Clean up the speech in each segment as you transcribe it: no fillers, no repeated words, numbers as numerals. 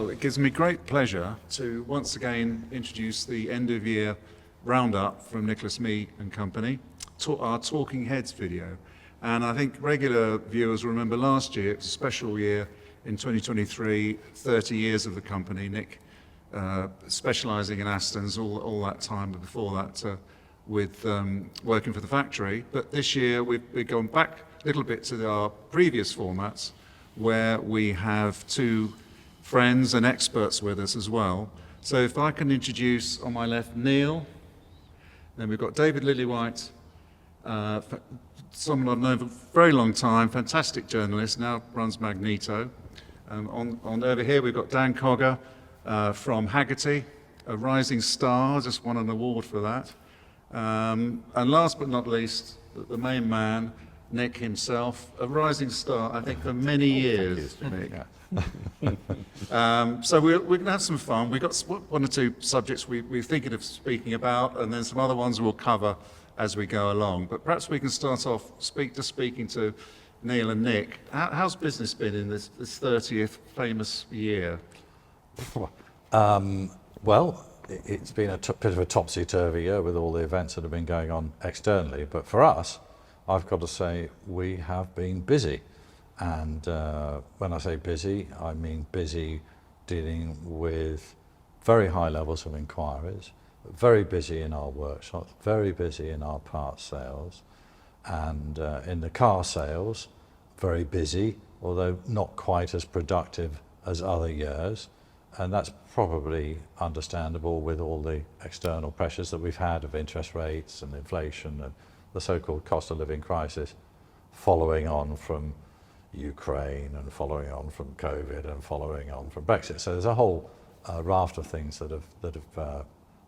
Well, it gives me great pleasure to once again introduce the end of year roundup from Mee and Company, our Talking Heads video. And I think regular viewers remember last year, it was a special year in 2023, 30 years of the company. Nick specialising in Astons all that time, but before that with working for the factory. But this year we've gone back a little bit to our previous formats, where we have two friends and experts with us as well. So if I can introduce on my left Neil, then we've got David Lillywhite, someone I've known for a very long time, fantastic journalist, now runs Magneto. On over here we've got Dan Cogger from Hagerty, a rising star, just won an award for that. And last but not least, the main man, Nick himself, a rising star, I think, for many years, Nick. So we're going to have some fun. We've got one or two subjects we're thinking of speaking about, and then some other ones we'll cover as we go along. But perhaps we can start off speaking to Neil and Nick. How's business been in this 30th famous year? Well, it's been a bit of a topsy-turvy year with all the events that have been going on externally, but for us, I've got to say we have been busy. And when I say busy, I mean busy dealing with very high levels of inquiries, very busy in our workshops, very busy in our parts sales, and in the car sales, very busy, although not quite as productive as other years. And that's probably understandable with all the external pressures that we've had of interest rates and inflation and the so-called cost of living crisis following on from Ukraine and following on from COVID and following on from Brexit. So there's a whole raft of things that have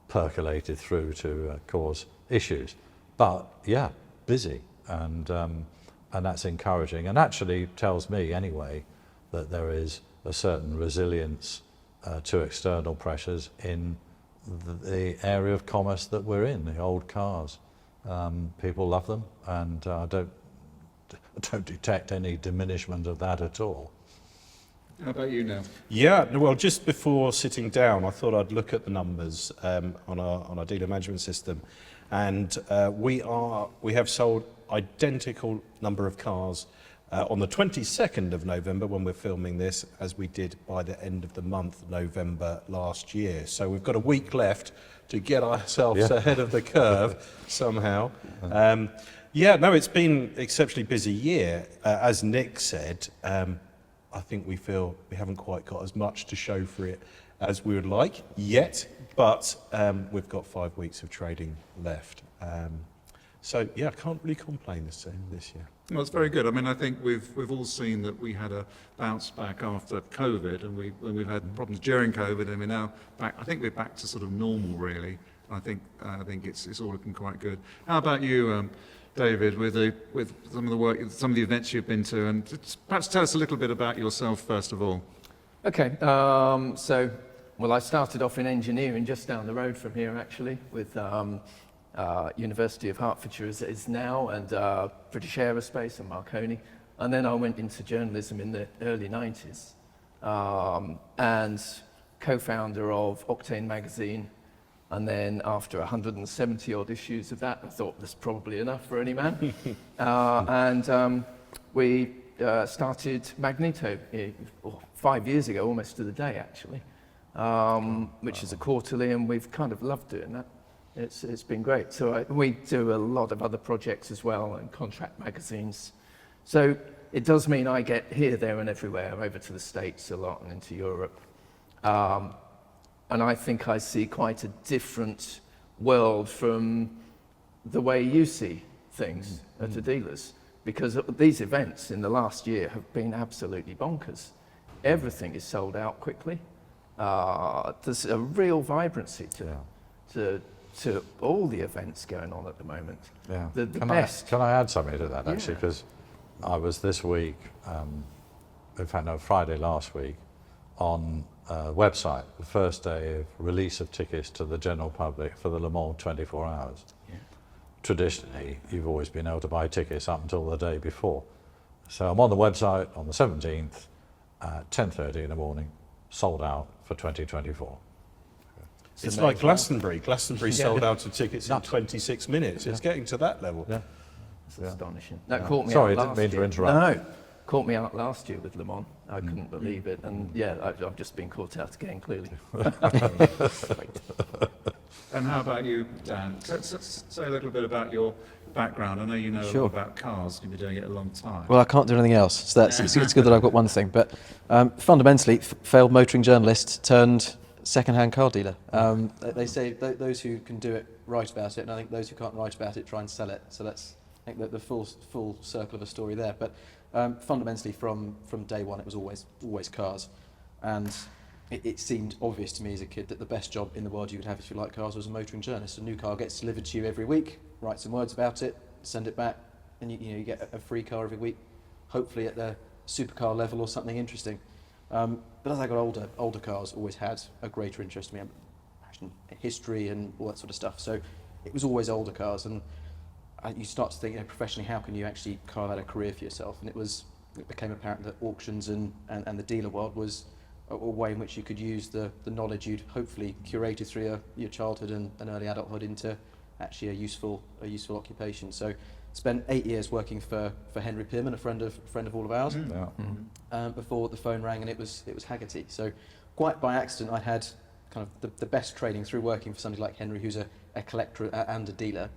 percolated through to cause issues. But yeah, busy, and that's encouraging, and actually tells me anyway that there is a certain resilience to external pressures in the area of commerce that we're in, the old cars. People love them, and I don't detect any diminishment of that at all. How about you now? Yeah, well, just before sitting down, I thought I'd look at the numbers on our dealer management system, and we have sold identical number of cars on the 22nd of November when we're filming this, as we did by the end of the month, November last year. So we've got a week left to get ourselves ahead of the curve somehow. Yeah, no, it's been exceptionally busy year. As Nick said, I think we feel we haven't quite got as much to show for it as we would like yet, but we've got 5 weeks of trading left. So yeah, I can't really complain this year. Well, it's very good. I mean, I think we've all seen that we had a bounce back after COVID, and we've had problems during COVID, and we're now back. I think we're back to sort of normal, really. I think it's all looking quite good. How about you, David, with some of the work, some of the events you've been to, and perhaps tell us a little bit about yourself first of all. Okay, well, I started off in engineering just down the road from here, actually, with University of Hertfordshire as it is now, and British Aerospace and Marconi. And then I went into journalism in the early 90s, and co-founder of Octane magazine. And then after 170 odd issues of that, I thought that's probably enough for any man. And we started Magneto 5 years ago, almost to the day actually, which is a quarterly, and we've kind of loved doing that. It's been great. So we do a lot of other projects as well, and contract magazines. So it does mean I get here, there and everywhere, over to the States a lot and into Europe. And I think I see quite a different world from the way you see things at the dealers, because these events in the last year have been absolutely bonkers. Everything is sold out quickly. There's a real vibrancy to all the events going on at the moment. Yeah. The best. Can I add something to that, actually? Because I was this week, in fact, no, Friday last week, on a website, the first day of release of tickets to the general public for the Le Mans 24 hours. Yeah. Traditionally, you've always been able to buy tickets up until the day before. So I'm on the website on the 17th at 10:30 in the morning, sold out for 2024. It's like Glastonbury. Glastonbury sold out of tickets in 26 minutes. It's getting to that level. Yeah. It's astonishing. That caught me Sorry, out I didn't mean last to year. interrupt. No, caught me out last year with Le Mans. I couldn't believe it. And yeah, I've just been caught out again, clearly. And how about you, Dan? Say a little bit about your background. I know you know a lot about cars. You've been doing it a long time. Well, I can't do anything else, so it's good that I've got one thing. But fundamentally, failed motoring journalist turned second-hand car dealer. They say those who can do it write about it, and I think those who can't write about it try and sell it. So that's, I think, the full circle of a story there. But fundamentally, from day one, it was always cars, and it seemed obvious to me as a kid that the best job in the world you could have if you like cars was a motoring journalist. A new car gets delivered to you every week, write some words about it, send it back, and you get a free car every week, hopefully at the supercar level or something interesting. But as I got older cars always had a greater interest in me, passion, history and all that sort of stuff. So it was always older cars, and you start to think, professionally, how can you actually carve out a career for yourself? And it became apparent that auctions and the dealer world was a way in which you could use the knowledge you'd hopefully curated through your childhood and early adulthood into actually a useful occupation. So spent 8 years working for Henry Pierman, a friend of all of ours. Before the phone rang and it was Hagerty. So quite by accident, I had kind of the best training through working for somebody like Henry, who's a collector and a dealer,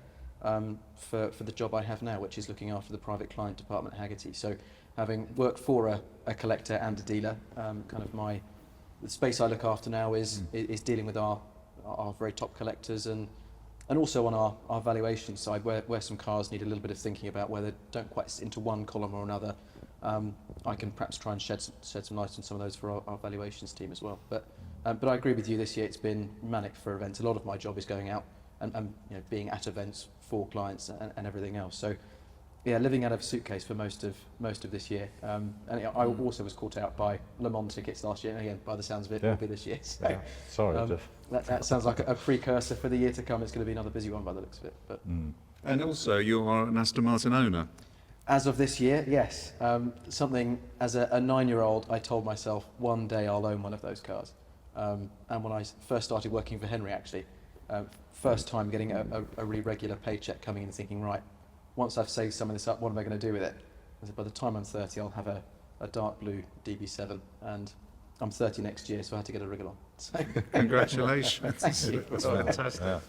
for the job I have now, which is looking after the private client department at Hagerty. So having worked for a collector and a dealer, the space I look after now is dealing with our very top collectors and also on our valuation side, where some cars need a little bit of thinking about, where they don't quite sit into one column or another. I can perhaps try and shed some light on some of those for our valuations team as well. But I agree with you. This year it's been manic for events. A lot of my job is going out and being at events for clients and everything else. So yeah, living out of a suitcase for most of this year. And I also was caught out by Le Mans tickets last year, and again, by the sounds of it, will be this year. So, Sorry, that sounds like a precursor for the year to come. It's going to be another busy one by the looks of it. But And also, you are an Aston Martin owner. as of this year, yes. Something as a 9-year-old, I told myself one day I'll own one of those cars. And when I first started working for Henry, actually, first time getting a really regular paycheck coming in and thinking, right, once I've saved some of this up, what am I going to do with it? I said, by the time I'm 30, I'll have a dark blue DB7, and I'm 30 next year, so I had to get a wriggle on. So. Congratulations. Thank you. That's fantastic. Yeah.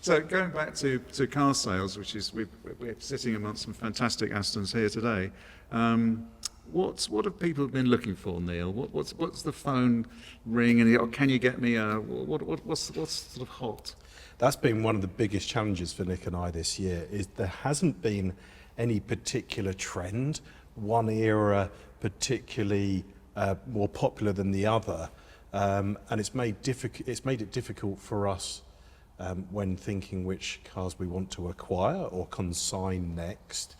So going back to car sales, which is we're sitting amongst some fantastic Astons here today. What have people been looking for, Neil? What's the phone ring and can you get me what's sort of hot? That's been one of the biggest challenges for Nick and I this year, is there hasn't been any particular trend, one era particularly more popular than the other, and it's made it difficult for us when thinking which cars we want to acquire or consign next.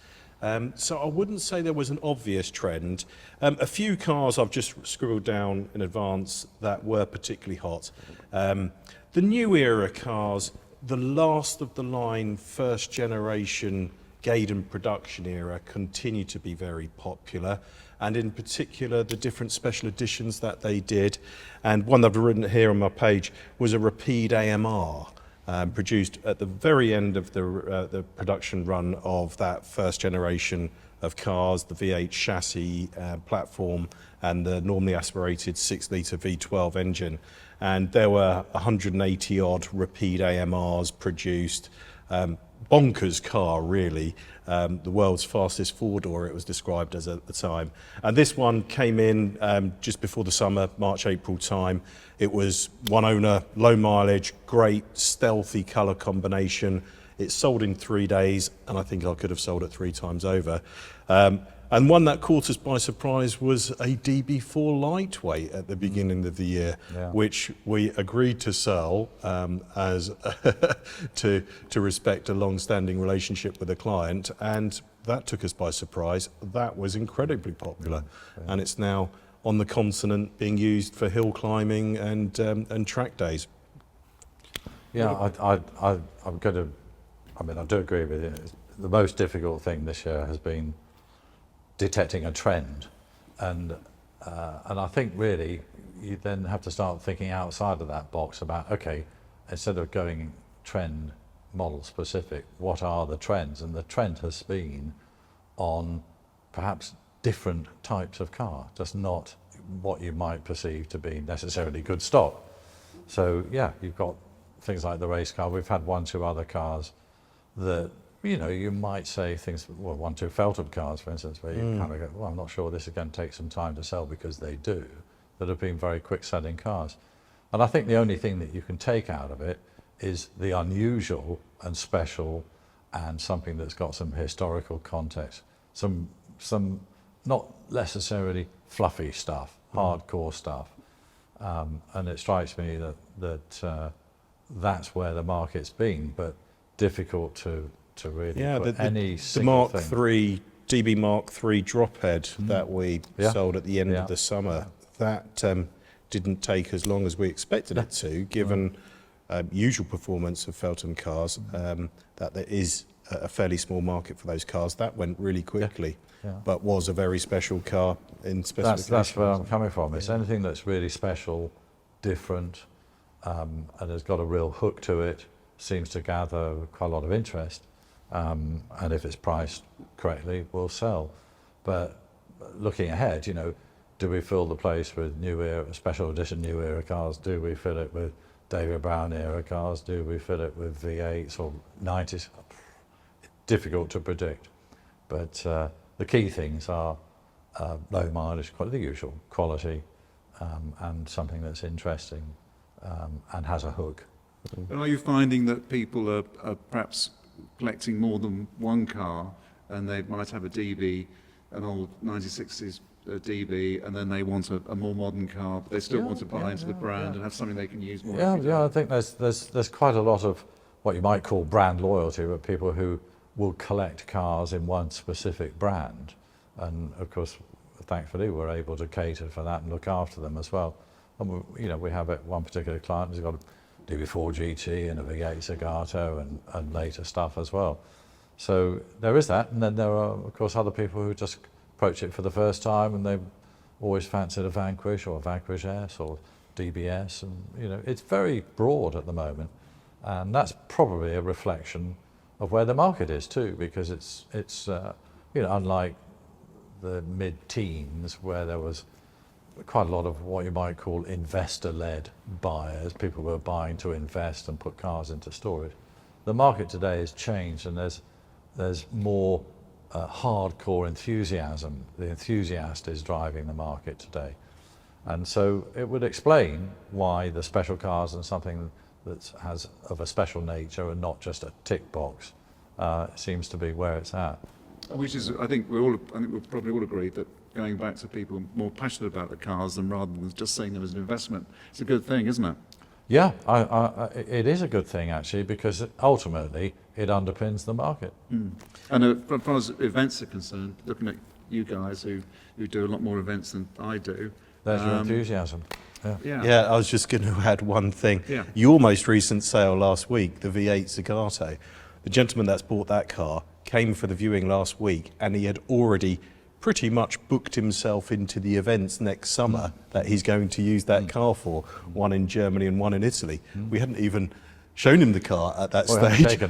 So I wouldn't say there was an obvious trend. A few cars I've just scribbled down in advance that were particularly hot. The new era cars, the last of the line, first generation Gaydon production era, continue to be very popular, and in particular the different special editions that they did. And one that I've written here on my page was a Rapide AMR. Produced at the very end of the production run of that first generation of cars, the V8 chassis platform and the normally aspirated 6-litre V12 engine. And there were 180 odd Rapide AMRs produced. Bonkers car, really. The world's fastest four-door, it was described as at the time. And this one came in just before the summer, March, April time. It was one owner, low mileage, great stealthy colour combination. It sold in 3 days, and I think I could have sold it 3 times over. And one that caught us by surprise was a DB4 lightweight at the beginning of the year, which we agreed to sell as to respect a long-standing relationship with a client, and that took us by surprise. That was incredibly popular, and it's now on the continent being used for hill climbing and track days. Yeah, I'm going to. I mean, I do agree with you. The most difficult thing this year has been detecting a trend, and I think really, you then have to start thinking outside of that box about, okay, instead of going trend model specific, what are the trends? And the trend has been on perhaps different types of car, just not what you might perceive to be necessarily good stock. So yeah, you've got things like the race car. We've had 1, 2 other cars that, you know, you might say things, well, 1, 2 Feltham cars, for instance, where you kind of go, well, I'm not sure this is going to take some time to sell, because they do, that have been very quick selling cars. And I think the only thing that you can take out of it is the unusual and special, and something that's got some historical context, some not necessarily fluffy stuff, hardcore stuff. And it strikes me that that's where the market's been, but difficult to really put any the single Mark thing. III, DB Mark III drophead that we sold at the end of the summer, that didn't take as long as we expected it to, given usual performance of Feltham cars, that there is a fairly small market for those cars. That went really quickly, but was a very special car in specifications. That's where I'm coming from. It's anything that's really special, different, and has got a real hook to it, seems to gather quite a lot of interest, and if it's priced correctly, will sell. But looking ahead, you know, do we fill the place with new era, special edition new era cars? Do we fill it with David Brown era cars? Do we fill it with V8s or 90s? Difficult to predict. But the key things are low mileage, the usual quality, and something that's interesting and has a hook. But are you finding that people are perhaps collecting more than one car, and they might have a DB, an old 1960s DB, and then they want a more modern car, but they still want to buy into the brand and have something they can use more? I think there's quite a lot of what you might call brand loyalty, with people who will collect cars in one specific brand, and of course, thankfully, we're able to cater for that and look after them as well. And we have one particular client who's got a DB4 GT and a V8 Zagato and later stuff as well. So there is that, and then there are, of course, other people who just approach it for the first time, and they've always fancied a Vanquish or a Vanquish S or DBS, and it's very broad at the moment, and that's probably a reflection of where the market is too, because it's unlike the mid-teens, where there was quite a lot of what you might call investor-led buyers. People were buying to invest and put cars into storage. The market today has changed, and there's more hardcore enthusiasm. The enthusiast is driving the market today. And so it would explain why the special cars and something that has of a special nature and not just a tick box seems to be where it's at. Which is, I think we'll probably all agree that going back to people more passionate about the cars than rather than just seeing them as an investment, it's a good thing, isn't it? Yeah, it is a good thing actually, because ultimately it underpins the market. And as far as events are concerned, looking at you guys who do a lot more events than I do. There's your enthusiasm. Yeah, I was just going to add one thing. Yeah. Your most recent sale last week, the V8 Zagato, the gentleman that's bought that car came for the viewing last week, and he had already pretty much booked himself into the events next summer that he's going to use that car for, one in Germany and one in Italy. We hadn't even shown him the car at that stage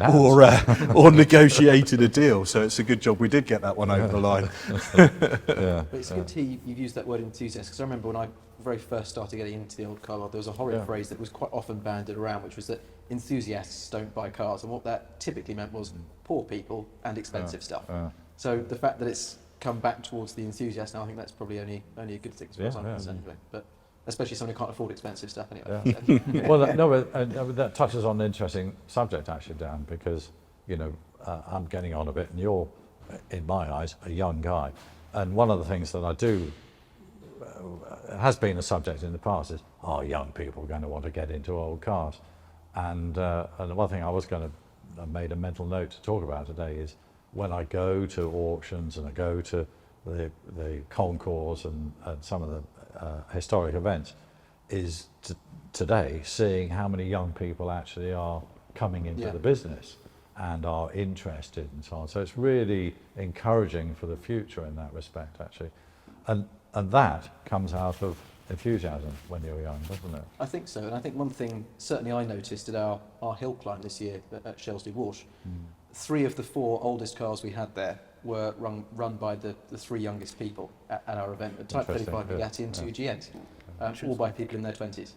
or negotiated a deal, so it's a good job we did get that one over the line. But it's good to hear you've used that word enthusiast, because I remember when I very first started getting into the old car world, there was a horrid phrase that was quite often banded around, which was that enthusiasts don't buy cars, and what that typically meant was poor people and expensive stuff. So the fact that it's come back towards the enthusiast now, I think that's probably only a good thing as far as I'm concerned. But especially someone who can't afford expensive stuff anyway. Well, that touches on an interesting subject actually, Dan, because I'm getting on a bit, and you're, in my eyes, a young guy, and one of the things that I do has been a subject in the past is, are young people going to want to get into old cars? And the one thing I made a mental note to talk about today is, when I go to auctions and I go to the concours and some of the historic events, is today seeing how many young people actually are coming into the business and are interested and so on. So it's really encouraging for the future in that respect, actually. And that comes out of enthusiasm when you were young, doesn't it? I think so, and I think one thing certainly I noticed at our hill climb this year at Shelsley Walsh, 3 of the 4 oldest cars we had there were run by the 3 youngest people at our event, a Type 35 Bugatti and 2 GNs, all by people in their 20s.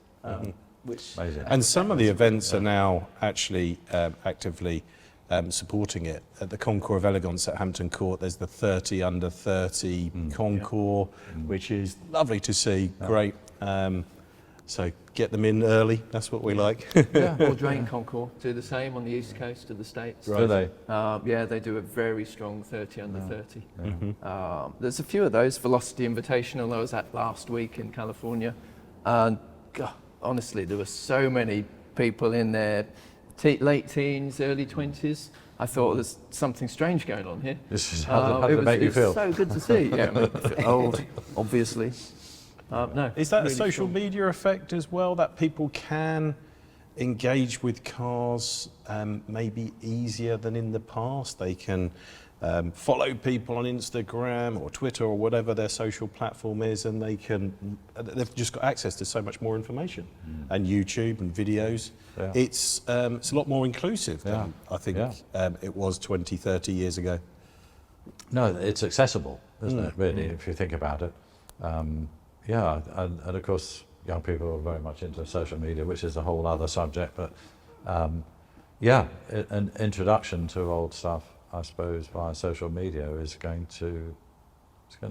Which Amazing. And some of the events are now actually actively supporting it. At the Concours of Elegance at Hampton Court, there's the 30 under 30 Concours, which is lovely to see. Great. So get them in early. That's what we like. Or Drain Concours do the same on the east coast of the States. Do they? Yeah, they do a very strong 30 under 30. There's a few of those. Velocity Invitational, I was at last week in California. And God, honestly, there were so many people in their late teens, early 20s. I thought there's something strange going on here. How did it make you feel? It was so good to see. Yeah, I feel old, obviously. No. Is that really a social strong. media effect as well, that people can engage with cars maybe easier than in the past? They can follow people on Instagram or Twitter or whatever their social platform is, and they've just got access to so much more information and YouTube and videos. Yeah. It's a lot more inclusive than I think it was 20, 30 years ago. No, it's accessible, isn't it, really, if you think about it. And of course, young people are very much into social media, which is a whole other subject, but an introduction to old stuff, I suppose, via social media is going to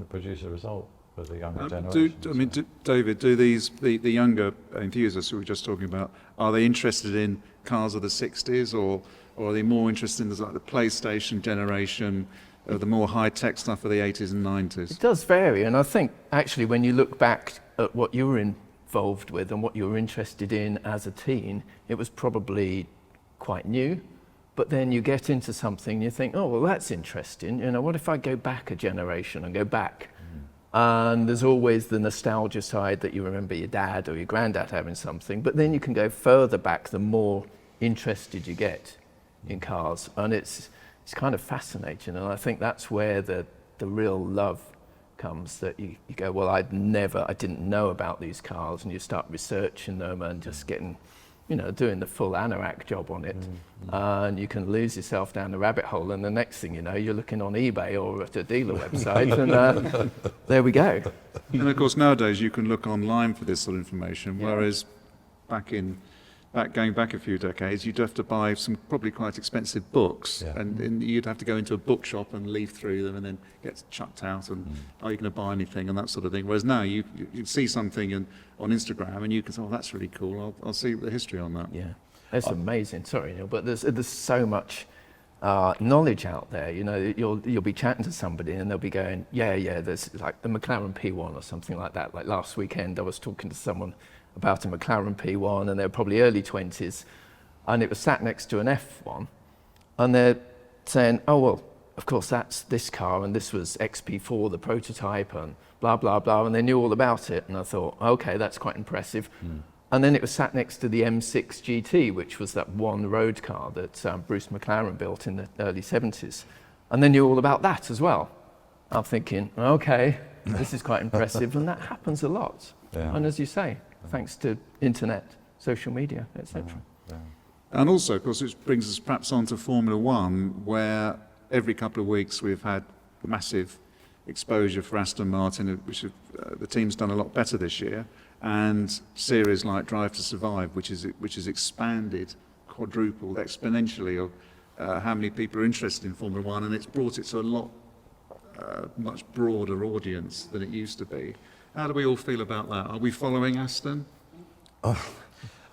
produce a result for the younger generation. David, do the younger enthusiasts who we were just talking about, are they interested in cars of the 60s, or are they more interested in the PlayStation generation, the more high-tech stuff of the 80s and 90s? It does vary, and I think actually when you look back at what you were involved with and what you were interested in as a teen, it was probably quite new. But then you get into something and you think, oh, well, that's interesting. You know, what if I go back a generation and go back? And there's always the nostalgia side that you remember your dad or your granddad having something. But then you can go further back the more interested you get in cars. And it's kind of fascinating. And I think that's where the real love comes, that you go, well, I didn't know about these cars. And you start researching them and just getting, doing the full anorak job on it. And you can lose yourself down the rabbit hole, and the next thing you know, you're looking on eBay or at a dealer website, and there we go. And of course, nowadays you can look online for this sort of information, whereas going back a few decades, you'd have to buy some probably quite expensive books, and you'd have to go into a bookshop and leaf through them and then get chucked out, and are you going to buy anything and that sort of thing. Whereas now you see something on Instagram and you can say, oh, that's really cool, I'll see the history on that. Yeah, it's amazing. Sorry, Neil, but there's so much knowledge out there. You'll be chatting to somebody and they'll be going, yeah, there's like the McLaren P1 or something like that. Like last weekend I was talking to someone about a McLaren P1, and they were probably early 20s, and it was sat next to an F1, and they're saying, oh, well, of course that's this car, and this was XP4, the prototype, and blah, blah, blah, and they knew all about it, and I thought, okay, that's quite impressive. And then it was sat next to the M6 GT, which was that one road car that Bruce McLaren built in the early 70s, and they knew all about that as well. I'm thinking, okay, this is quite impressive, and that happens a lot. And as you say, thanks to internet, social media, etc. And also, of course, which brings us perhaps on to Formula One, where every couple of weeks we've had massive exposure for Aston Martin, which the team's done a lot better this year, and series like Drive to Survive, which has expanded, quadrupled exponentially of how many people are interested in Formula One, and it's brought it to a lot much broader audience than it used to be. How do we all feel about that? Are we following Aston?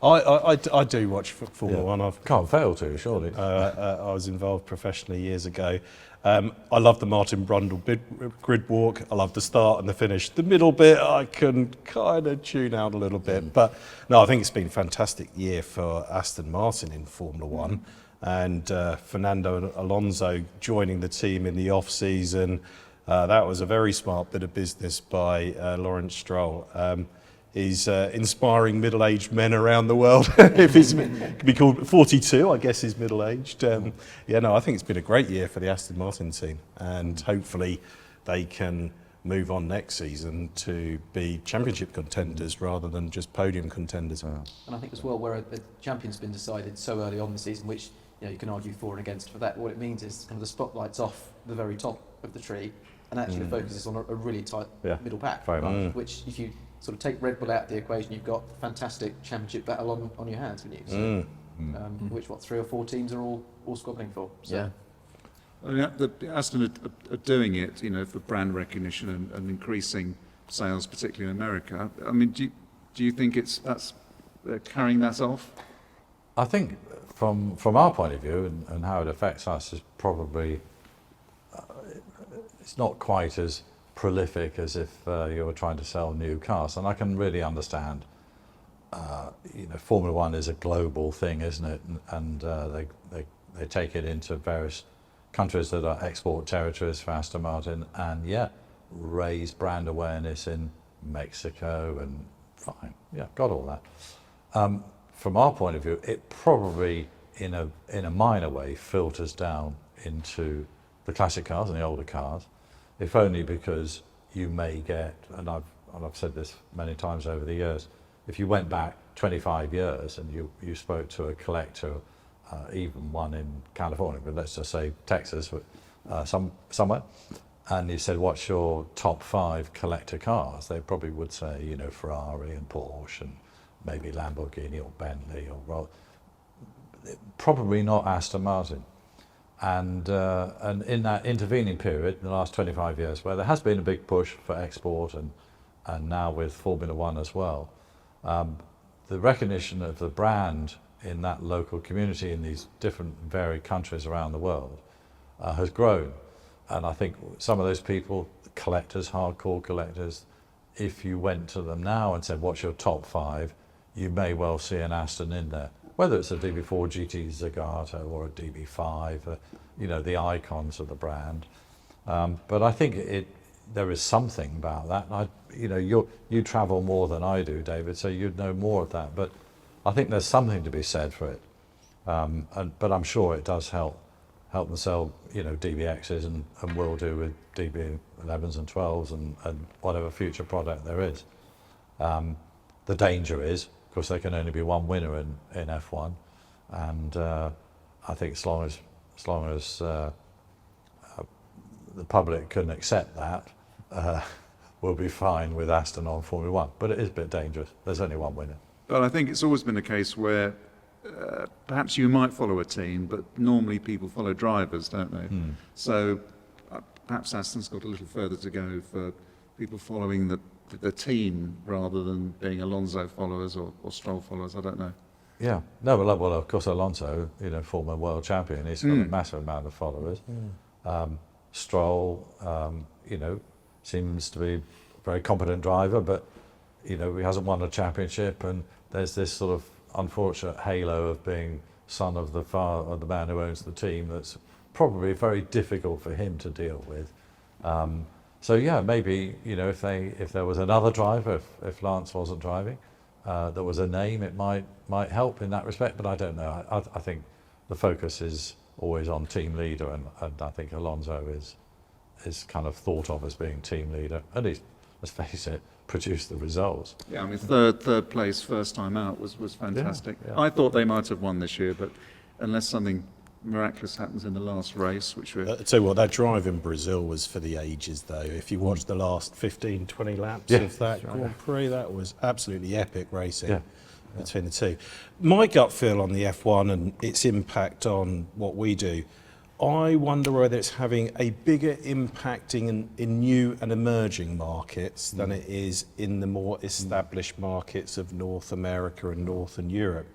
I do watch Formula One. I can't fail to, surely. I was involved professionally years ago. I love the Martin Brundle grid walk. I love the start and the finish. The middle bit I can kind of tune out a little bit. But no, I think it's been a fantastic year for Aston Martin in Formula One. And Fernando Alonso joining the team in the off-season. That was a very smart bit of business by Lawrence Stroll. He's inspiring middle-aged men around the world. If he's could be called 42, I guess he's middle-aged. I think it's been a great year for the Aston Martin team, and hopefully they can move on next season to be championship contenders rather than just podium contenders. And I think as well, where a champion's been decided so early on in the season, which you can argue for and against for that, what it means is kind of the spotlight's off the very top of the tree and actually focuses on a really tight middle pack. Very much. Which, if you sort of take Red Bull out of the equation, you've got a fantastic championship battle on your hands, haven't you? So, which, 3 or 4 teams are all squabbling for. So. Yeah. I mean, the Aston are doing it, for brand recognition and increasing sales, particularly in America. I mean, do you think they're carrying that off? I think from our point of view and how it affects us is probably it's not quite as prolific as if you were trying to sell new cars, and I can really understand. Formula One is a global thing, isn't it? And they take it into various countries that are export territories for Aston Martin, and raise brand awareness in Mexico, and fine, got all that. From our point of view, it probably in a minor way filters down into the classic cars and the older cars, if only because you may get, and I've said this many times over the years, if you went back 25 years and you spoke to a collector, even one in California, but let's just say Texas, somewhere, and you said, what's your top 5 collector cars? They probably would say, Ferrari and Porsche and maybe Lamborghini or Bentley or probably not Aston Martin. And in that intervening period, in the last 25 years, where there has been a big push for export and now with Formula One as well, the recognition of the brand in that local community in these different varied countries around the world has grown. And I think some of those people, collectors, hardcore collectors, if you went to them now and said, what's your top 5, you may well see an Aston in there. Whether it's a DB4 GT Zagato or a DB5, the icons of the brand. But I think there is something about that. You travel more than I do, David, so you'd know more of that. But I think there's something to be said for it. But I'm sure it does help them sell, DBXs and will do with DB11s and 12s and whatever future product there is. The danger is, of course, there can only be one winner in F1, and I think as long as the public can accept that, we'll be fine with Aston on Formula One. But it is a bit dangerous. There's only one winner. But I think it's always been a case where perhaps you might follow a team, but normally people follow drivers, don't they? So perhaps Aston's got a little further to go for people following the team rather than being Alonso followers or Stroll followers. I don't know. Yeah, no, well, of course, Alonso, former world champion, he's got a massive amount of followers. Stroll, seems to be a very competent driver, but he hasn't won a championship, and there's this sort of unfortunate halo of being son of the man who owns the team that's probably very difficult for him to deal with. So maybe if there was another driver, if Lance wasn't driving, there was a name, it might help in that respect. But I don't know. I think the focus is always on team leader, and I think Alonso is kind of thought of as being team leader. At least, let's face it, produced the results. Yeah, I mean third place first time out was fantastic. Yeah. I thought they might have won this year, but unless something miraculous happens in the last race, which we're... Tell you what, that drive in Brazil was for the ages, though. If you watched the last 15, 20 laps of that Grand Prix, that was absolutely epic racing between the two. My gut feel on the F1 and its impact on what we do, I wonder whether it's having a bigger impact in new and emerging markets than it is in the more established markets of North America and Northern Europe.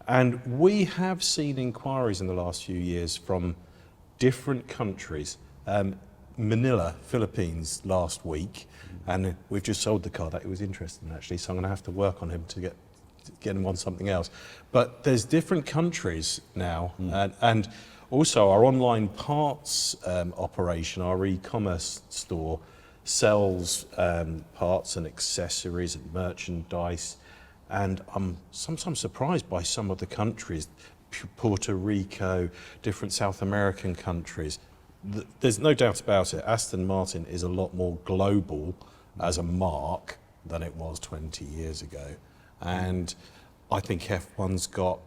And we have seen inquiries in the last few years from different countries. Manila, Philippines last week, and we've just sold the car. That was interesting, actually, so I'm going to have to work on him to get him on something else. But there's different countries now, and also our online parts operation, our e-commerce store, sells parts and accessories and merchandise. And I'm sometimes surprised by some of the countries, Puerto Rico, different South American countries, there's no doubt about it. Aston Martin is a lot more global as a mark than it was 20 years ago. And I think F1's got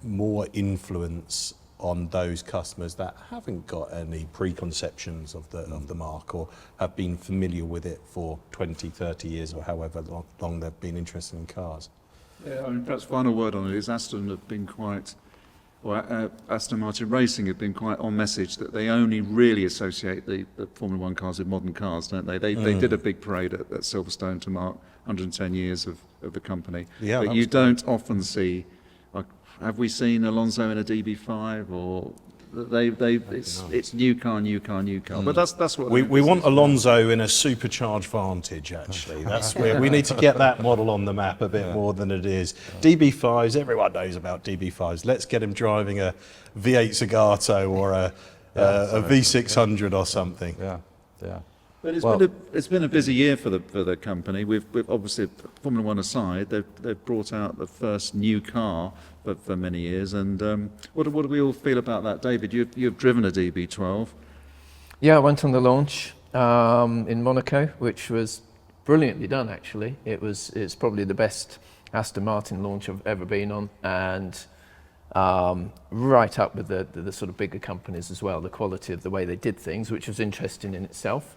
more influence on those customers that haven't got any preconceptions of the mark or have been familiar with it for 20, 30 years or however long they've been interested in cars. Yeah, I mean, perhaps final word on it is Aston have been quite, or Aston Martin Racing have been quite on message that they only really associate the Formula One cars with modern cars, don't they? They did a big parade at Silverstone to mark 110 years of the company. Yeah, but you don't often see, like, have we seen Alonso in a DB5 or it's new car. But that's what We want Alonso in a supercharged Vantage, actually. That's where we need to get that model on the map a bit more than it is. DB5s, everyone knows about DB5s. Let's get him driving a V8 Zagato or a V600 or something. Yeah. But it's been a busy year for the company. We've obviously, Formula One aside, they've brought out the first new car for many years. And what do we all feel about that, David? You've driven a DB12. Yeah, I went on the launch in Monaco, which was brilliantly done. Actually, it's probably the best Aston Martin launch I've ever been on, and right up with the sort of bigger companies as well. The quality of the way they did things, which was interesting in itself.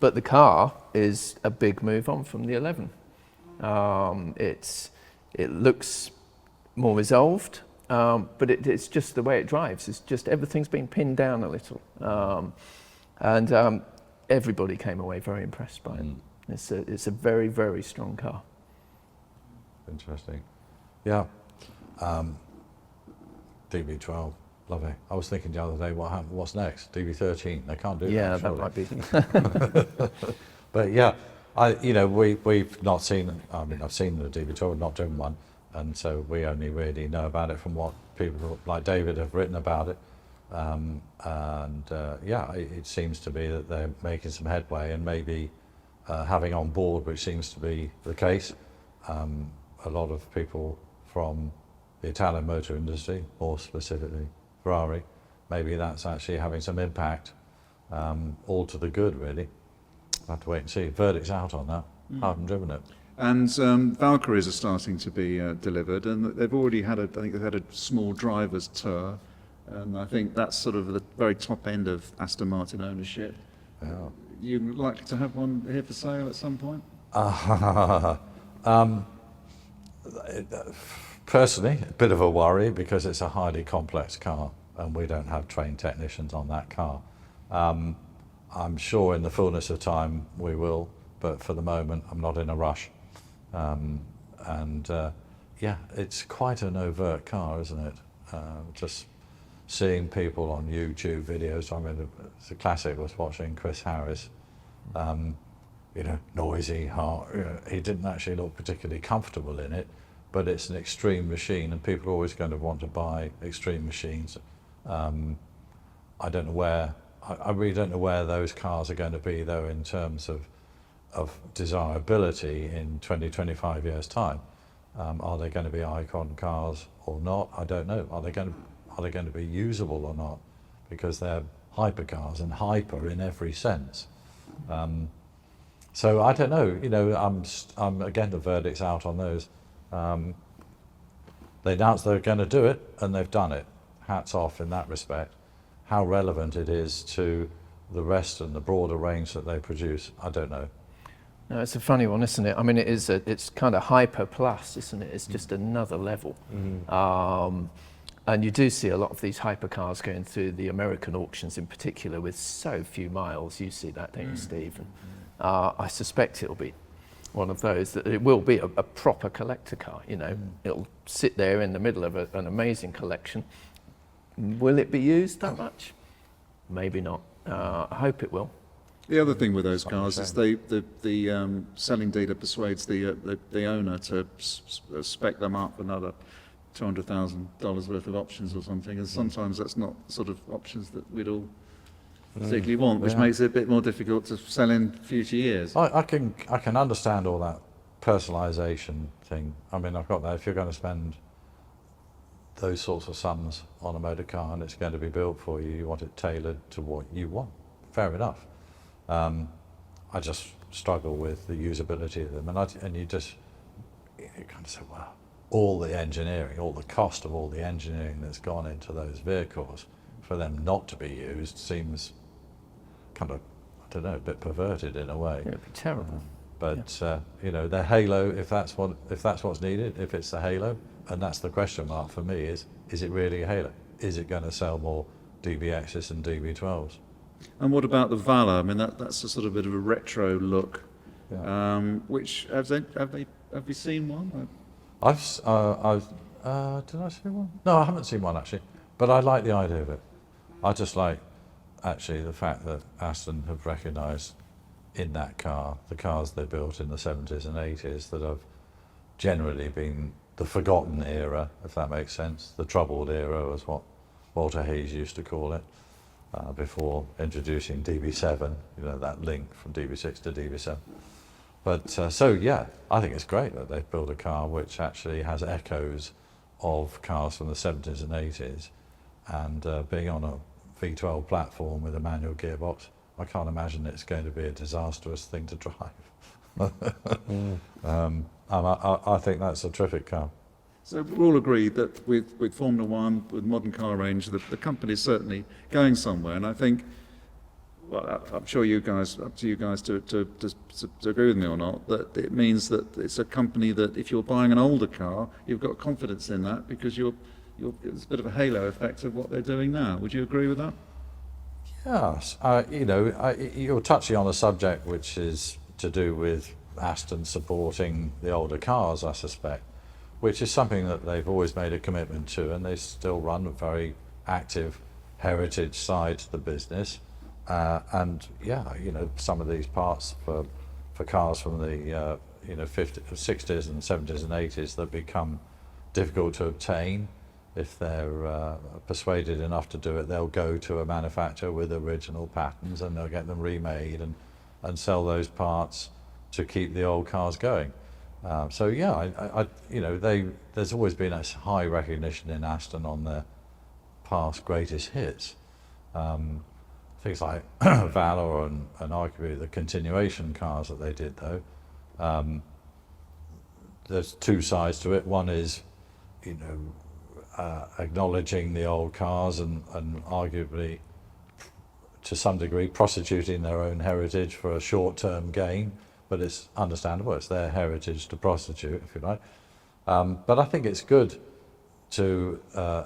But the car is a big move on from the 11. It looks more resolved, but it's just the way it drives. It's just everything's been pinned down a little, and everybody came away very impressed by it. It's a very, very strong car. Interesting. Yeah. DB12, lovely. I was thinking the other day, what's next? DB13. They can't do Yeah, that. that might be. But yeah, we've not seen. I mean, I've seen the DB12, not driven one, and so we only really know about it from what people like David have written about it. It seems to be that they're making some headway, and maybe having on board, which seems to be the case, a lot of people from the Italian motor industry, more specifically Ferrari, maybe that's actually having some impact, all to the good, really. I'll have to wait and see. Verdict's out on that. I haven't driven it. And Valkyries are starting to be delivered, and they've already had a small driver's tour, and I think that's sort of the very top end of Aston Martin ownership. Yeah. You likely to have one here for sale at some point? Personally, a bit of a worry because it's a highly complex car and we don't have trained technicians on that car. I'm sure in the fullness of time we will, but for the moment I'm not in a rush. It's quite an overt car, isn't it? Just seeing people on YouTube videos. I mean, it's a classic was watching Chris Harris. Noisy, hard. He didn't actually look particularly comfortable in it, but it's an extreme machine, and people are always going to want to buy extreme machines. I don't know where. I really don't know where those cars are going to be, though, in terms of desirability in 20, 25 years' time. Are they going to be icon cars or not? I don't know. Are they going to be usable or not? Because they're hypercars and hyper in every sense. So I don't know. I'm again, the verdict's out on those. They announced they're going to do it, and they've done it. Hats off in that respect. How relevant it is to the rest and the broader range that they produce, I don't know. No, it's a funny one, isn't it? I mean, it's kind of hyper plus, isn't it? It's just another level. And you do see a lot of these hypercars going through the American auctions in particular with so few miles. You see that, don't you, Steve? And, I suspect it'll be one of those, that it will be a proper collector car, It'll sit there in the middle of an amazing collection. Will it be used that much? Maybe not. I hope it will. The other thing with those cars is the selling dealer persuades the owner to spec them up another $200,000 worth of options or something, and sometimes that's not the sort of options that we'd all particularly want, which makes it a bit more difficult to sell in future years. I can understand all that personalisation thing. I mean, I've got that. If you're going to spend those sorts of sums on a motor car and it's going to be built for you. You want it tailored to what you want. Fair enough. I just struggle with the usability of them, and you kind of say, well, all the engineering, all the cost of all the engineering that's gone into those vehicles, for them not to be used seems kind of, I don't know, a bit perverted in a way. It would be terrible. But you know, the halo, if that's what's needed, if it's the halo, and that's the question mark for me, is it really a halo? Is it going to sell more DBXs and DB12s? And what about the Valor? I mean, that's a sort of bit of a retro look. Yeah. Which have you seen one? Did I see one? No, I haven't seen one actually, but I like the idea of it. I just like actually the fact that Aston have recognised in that car, the cars they built in the 70s and 80s that have generally been the forgotten era, if that makes sense. The troubled era was what Walter Hayes used to call it, before introducing DB7, you know, that link from DB6 to DB7. But so yeah, I think it's great that they've built a car which actually has echoes of cars from the 70s and 80s, and being on a V12 platform with a manual gearbox, I can't imagine it's going to be a disastrous thing to drive. I think that's a terrific car. So we all agree that with Formula One, with modern car range, the company is certainly going somewhere. And I think, well, I'm sure you guys, up to you guys to agree with me or not, that it means that it's a company that if you're buying an older car, you've got confidence in that because it's a bit of a halo effect of what they're doing now. Would you agree with that? Yes, you know, you're touching on a subject which is to do with Aston supporting the older cars, I suspect, which is something that they've always made a commitment to, and they still run a very active heritage side to the business. And yeah, you know, some of these parts for cars from the you know 60s and 70s and 80s that become difficult to obtain. If they're persuaded enough to do it, they'll go to a manufacturer with original patterns and they'll get them remade and sell those parts to keep the old cars going. So yeah, I you know, there's always been a high recognition in Aston on their past greatest hits. Things like Valor and arguably the continuation cars that they did though. There's two sides to it. One is, you know, acknowledging the old cars and arguably to some degree prostituting their own heritage for a short-term gain, but it's understandable, it's their heritage to prostitute, if you like. But I think it's good to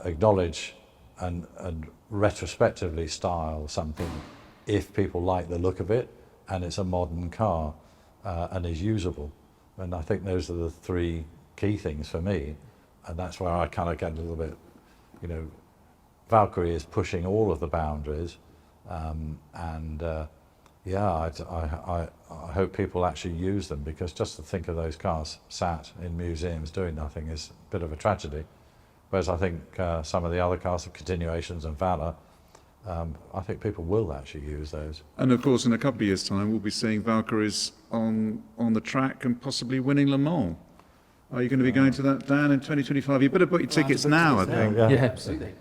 acknowledge and retrospectively style something if people like the look of it and it's a modern car and is usable. And I think those are the three key things for me. And that's where I kind of get a little bit, you know, Valkyrie is pushing all of the boundaries, yeah, I hope people actually use them, because just to think of those cars sat in museums doing nothing is a bit of a tragedy. Whereas I think some of the other cars, of continuations and Valor, I think people will actually use those. And of course, in a couple of years' time, we'll be seeing Valkyries on the track and possibly winning Le Mans. Are you going to be going to that, Dan, in 2025? You better book your tickets now, I think. Yeah, absolutely.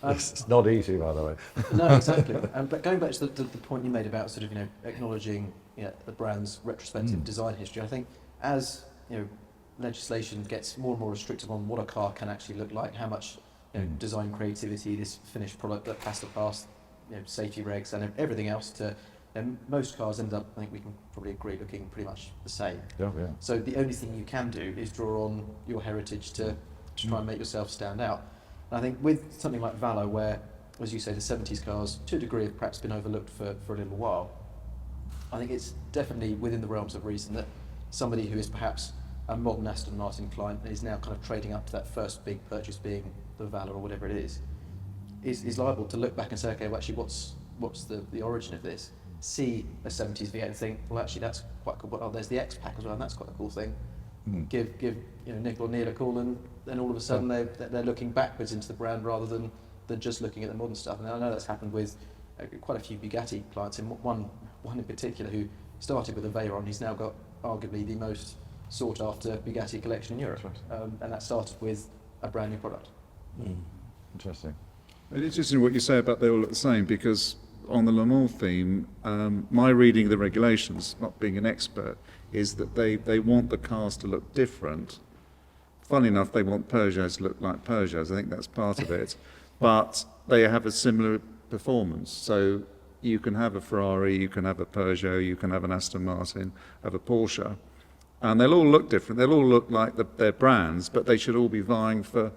It's not easy, by the way. No, exactly. But going back to the point you made about sort of, you know, acknowledging, you know, the brand's retrospective design history, I think as, you know, legislation gets more and more restrictive on what a car can actually look like, how much, you know, design creativity this finished product that has to pass, you know, safety regs and everything else to. And most cars end up, I think we can probably agree, looking pretty much the same. Yeah, yeah. So the only thing you can do is draw on your heritage to try and make yourself stand out. And I think with something like Valor, where, as you say, the 70s cars, to a degree, have perhaps been overlooked for a little while, I think it's definitely within the realms of reason that somebody who is perhaps a modern Aston Martin client and is now kind of trading up to that first big purchase being the Valor or whatever it is liable to look back and say, okay, well, actually, what's the origin of this? See a 70s V8 and think, well, actually, that's quite cool. Well, there's the X-Pack as well, and that's quite a cool thing. Give you know, Nick or Neal a call, and then all of a sudden they're looking backwards into the brand rather than just looking at the modern stuff. And I know that's happened with quite a few Bugatti clients, and one in particular who started with a Veyron. He's now got arguably the most sought-after Bugatti collection in Europe, and that started with a brand new product. Interesting. It's interesting what you say about they all look the same, because on the Le Mans theme, my reading of the regulations, not being an expert, is that they want the cars to look different. Funnily enough, they want Peugeots to look like Peugeots. I think that's part of it. But they have a similar performance. So you can have a Ferrari, you can have a Peugeot, you can have an Aston Martin, have a Porsche, and they'll all look different. They'll all look like their brands, but they should all be vying for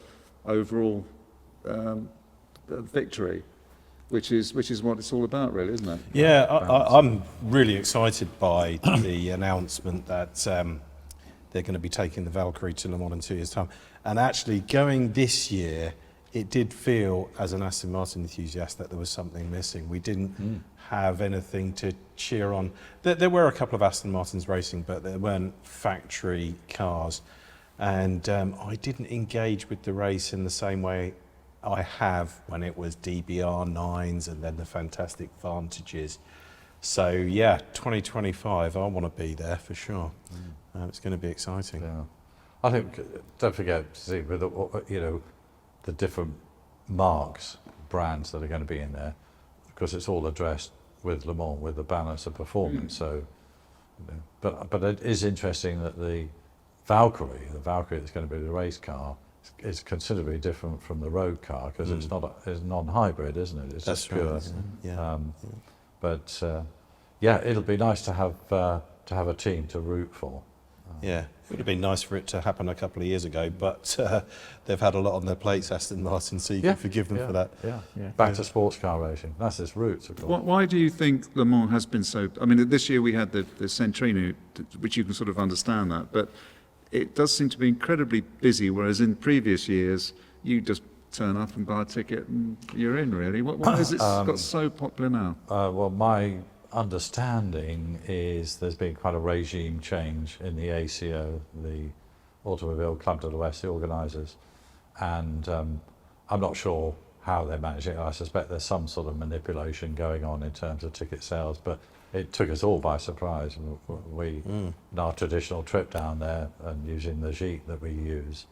overall victory, which is what it's all about, really, isn't it? Yeah, I'm really excited by the announcement that they're going to be taking the Valkyrie to Le Mans in 2 years' time. And actually, going this year, it did feel, as an Aston Martin enthusiast, that there was something missing. We didn't have anything to cheer on. There were a couple of Aston Martins racing, but there weren't factory cars. And I didn't engage with the race in the same way I have when it was DBR 9s and then the fantastic Vantages. So yeah, 2025, I want to be there for sure. It's going to be exciting. Yeah. I think, don't forget, see, with the different marks, brands that are going to be in there, because it's all addressed with Le Mans, with the balance of performance. So, but it is interesting that the Valkyrie that's going to be the race car, is considerably different from the road car, because it's non-hybrid, isn't it? It's That's just pure. right, yeah. But it'll be nice to have a team to root for. Yeah, it would have been nice for it to happen a couple of years ago, but they've had a lot on their plates, Aston Martin, so you can forgive them for that. Yeah. Back to sports car racing. That's its roots, of course. Why do you think Le Mans has been so... I mean, this year we had the Centrino, which you can sort of understand that, but it does seem to be incredibly busy, whereas in previous years, you just turn up and buy a ticket and you're in, really. Why has it got so popular now? Well, my understanding is there's been quite a regime change in the ACO, the Automobile Club de l'Ouest, the organisers, and I'm not sure how they're managing it. I suspect there's some sort of manipulation going on in terms of ticket sales, but it took us all by surprise. We, in our traditional trip down there and using the Jeep that we use,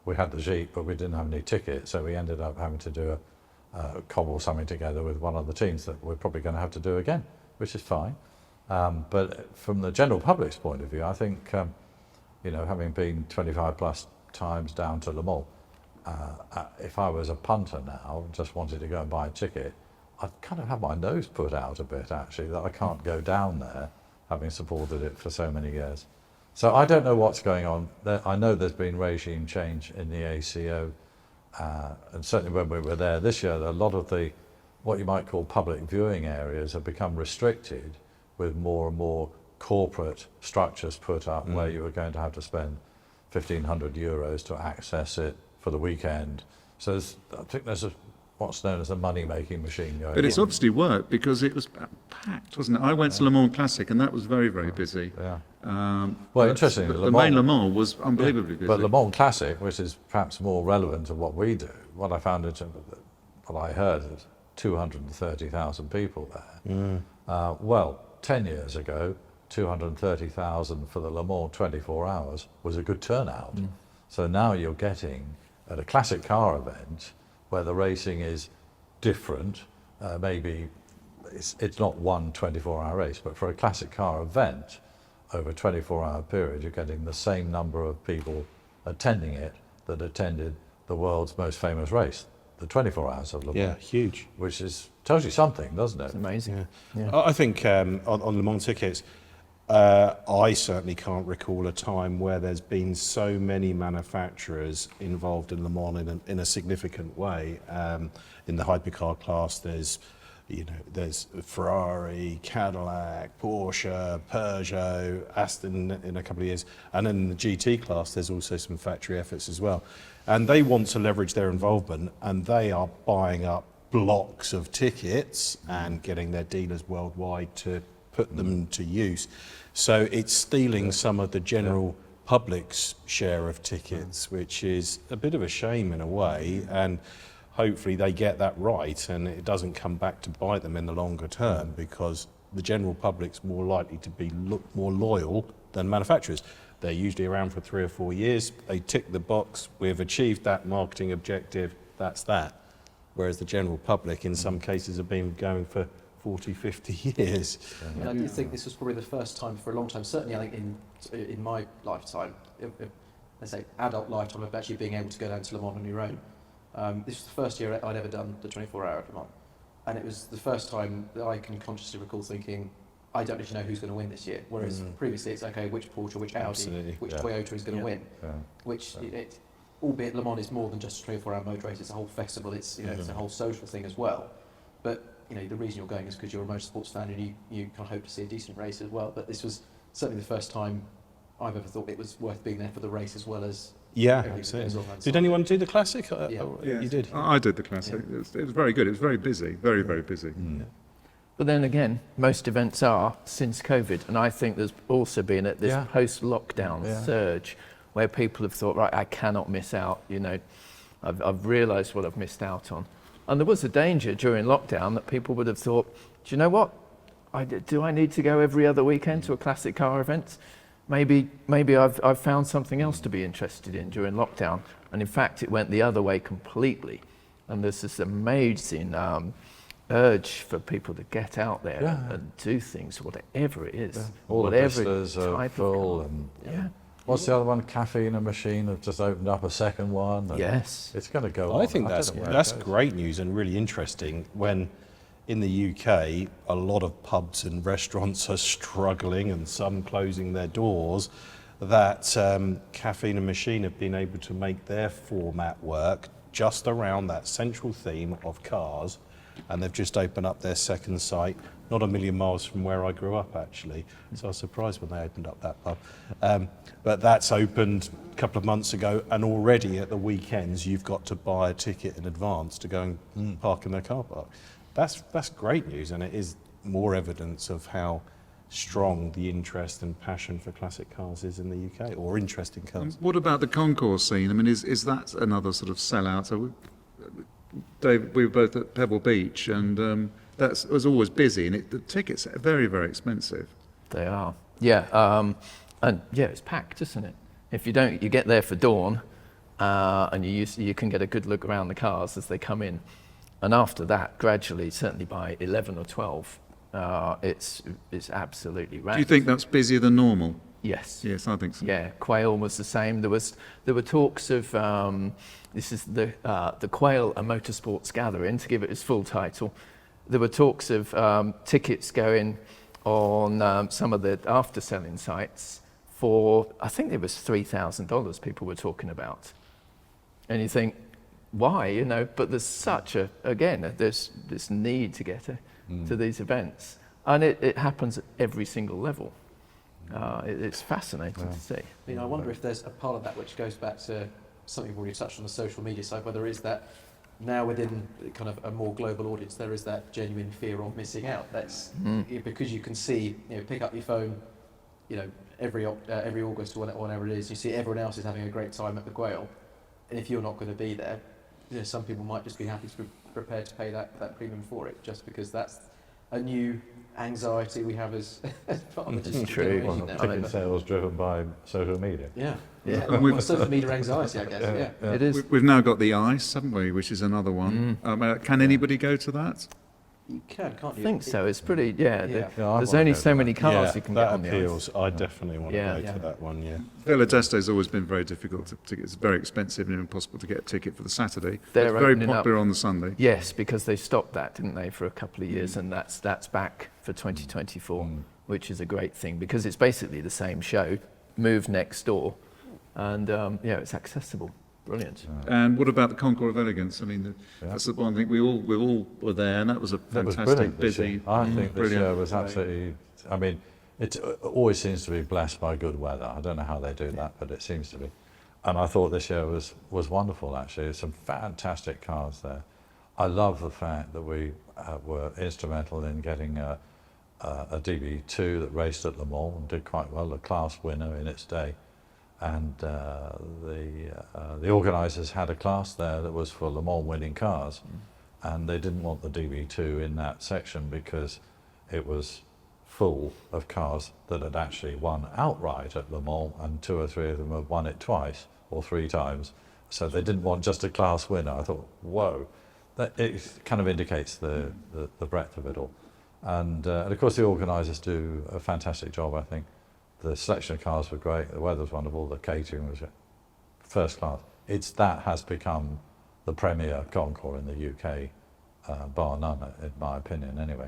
we had the Jeep, but we didn't have any tickets, so we ended up having to do cobble something together with one of the teams that we're probably going to have to do again, which is fine. But from the general public's point of view, I think, having been 25 plus times down to Le Mans, if I was a punter now, just wanted to go and buy a ticket, I'd kind of have my nose put out a bit, actually, that I can't go down there, having supported it for so many years. So I don't know what's going on. I know there's been regime change in the ACO, and certainly when we were there this year, a lot of the, what you might call public viewing areas have become restricted with more and more corporate structures put up where you were going to have to spend 1,500 euros to access it for the weekend. So I think there's what's known as a money-making machine going on. But it's obviously worked, because it was packed, wasn't it? I went to Le Mans Classic, and that was very, very busy. Yeah. Well, interestingly, the main Le Mans was unbelievably busy. But Le Mans Classic, which is perhaps more relevant to what we do, what I found, what I heard is 230,000 people there. Well, 10 years ago, 230,000 for the Le Mans 24 hours was a good turnout. So now you're getting, at a classic car event, where the racing is different, maybe it's not one 24-hour race, but for a classic car event, over a 24-hour period, you're getting the same number of people attending it that attended the world's most famous race, the 24 hours of Le Mans. Yeah, huge. Which tells you something, doesn't it? It's amazing. Yeah. I think on Le Mans tickets, I certainly can't recall a time where there's been so many manufacturers involved in Le Mans in a significant way. In the hypercar class, there's Ferrari, Cadillac, Porsche, Peugeot, Aston in a couple of years, and then in the GT class, there's also some factory efforts as well. And they want to leverage their involvement, and they are buying up blocks of tickets and getting their dealers worldwide to put them to use. So it's stealing some of the general public's share of tickets, which is a bit of a shame in a way, and hopefully they get that right and it doesn't come back to bite them in the longer term, because the general public's more likely to be more loyal than manufacturers. They're usually around for 3 or 4 years. They tick the box. We've achieved that marketing objective. That's that. Whereas the general public, in some cases, have been going for 40, 50 years. And I do think this was probably the first time for a long time, certainly I think in my lifetime, let's say adult lifetime, of actually being able to go down to Le Mans on your own. This was the first year I'd ever done the 24-hour at Le Mans. And it was the first time that I can consciously recall thinking, I don't actually know who's going to win this year. Whereas previously it's, okay, which Porsche, which Audi, which Toyota is going to win. Which, albeit Le Mans is more than just a 24-hour motor race, it's a whole festival, it's, it's a whole social thing as well. But, the reason you're going is because you're a motorsports fan and you kind of hope to see a decent race as well. But this was certainly the first time I've ever thought it was worth being there for the race as well as... Yeah, absolutely. Did anyone do the classic? Yes. You did? I did the classic. Yeah. It was very good. It was very busy, very, very busy. But then again, most events are since COVID, and I think there's also been this post-lockdown surge where people have thought, right, I cannot miss out. I've realised what I've missed out on, and there was a danger during lockdown that people would have thought, do you know what? Do I need to go every other weekend to a classic car event? Maybe I've found something else to be interested in during lockdown, and in fact, it went the other way completely. And there's this amazing urge for people to get out there and do things, whatever it is. All the whatever vistas are full, and what's the other one? Caffeine Machine have just opened up a second one. Yes, it's going to go on. I think don't know where it that's goes. great news and really interesting when in the UK a lot of pubs and restaurants are struggling and some closing their doors, that Caffeine Machine have been able to make their format work just around that central theme of cars, and they've just opened up their second site, not a million miles from where I grew up actually, so I was surprised when they opened up that pub. But that's opened a couple of months ago, and already at the weekends you've got to buy a ticket in advance to go and park in their car park. That's great news, and it is more evidence of how strong the interest and passion for classic cars is in the UK, or interesting cars. What about the concourse scene? I mean, is that another sort of sellout? So Dave, we were both at Pebble Beach, and it was always busy, and the tickets are very, very expensive. they are. And it's packed, isn't it? If you don't, you get there for dawn, and you can get a good look around the cars as they come in. And after that, gradually, certainly by 11 or 12, it's absolutely rammed. Do you think that's busier than normal? Yes. Yes, I think so. Yeah, Quail was the same. There were talks of this is the Quail a Motorsports Gathering, to give it its full title. There were talks of tickets going on some of the after-selling sites for, I think it was $3,000 people were talking about. And you think, why? But there's such there's this need to get to these events, and it happens at every single level. It's fascinating to see. I wonder if there's a part of that which goes back to something we've already touched on the social media side, where there is that now within kind of a more global audience, there is that genuine fear of missing out. That's because you can see, pick up your phone, every August or whenever it is, you see everyone else is having a great time at the Quail, and if you're not going to be there, some people might just be happy to be prepared to pay that premium for it, just because that's a new anxiety we have as part of the digital generation now. Ticket sales driven by social media. Well, social media anxiety, I guess. It is. We've now got the ice, haven't we? Which is another one. Can anybody go to that? You can't you? I think so. It's pretty. I There's wanna only go so to many that. cars you can get that on the appeals. ice. I definitely want to Yeah. go to that one. Villa d'Este's always been very difficult to get. It's very expensive and impossible to get a ticket for the Saturday. They're It's very opening up. popular on the Sunday. Yes, because they stopped that, didn't they, for a couple of years, and that's back for 2024, which is a great thing because it's basically the same show, moved next door, and it's accessible. Brilliant. And what about the Concours of Elegance? I mean, that's the one thing we all were there, and that was a That was fantastic, brilliant this busy. year. I think this brilliant. year was absolutely. I mean, it always seems to be blessed by good weather. I don't know how they do that, but it seems to be. And I thought this year was wonderful. Actually, some fantastic cars there. I love the fact that we were instrumental in getting a DB2 that raced at Le Mans and did quite well, a class winner in its day. And the organisers had a class there that was for Le Mans winning cars, and they didn't want the DB2 in that section because it was full of cars that had actually won outright at Le Mans, and 2 or 3 of them had won it twice or 3 times. So they didn't want just a class winner. I thought, whoa, that it kind of indicates the breadth of it all. And of course the organisers do a fantastic job, I think. The selection of cars were great, the weather was wonderful, the catering was first class. That has become the premier concours in the UK, bar none, in my opinion anyway.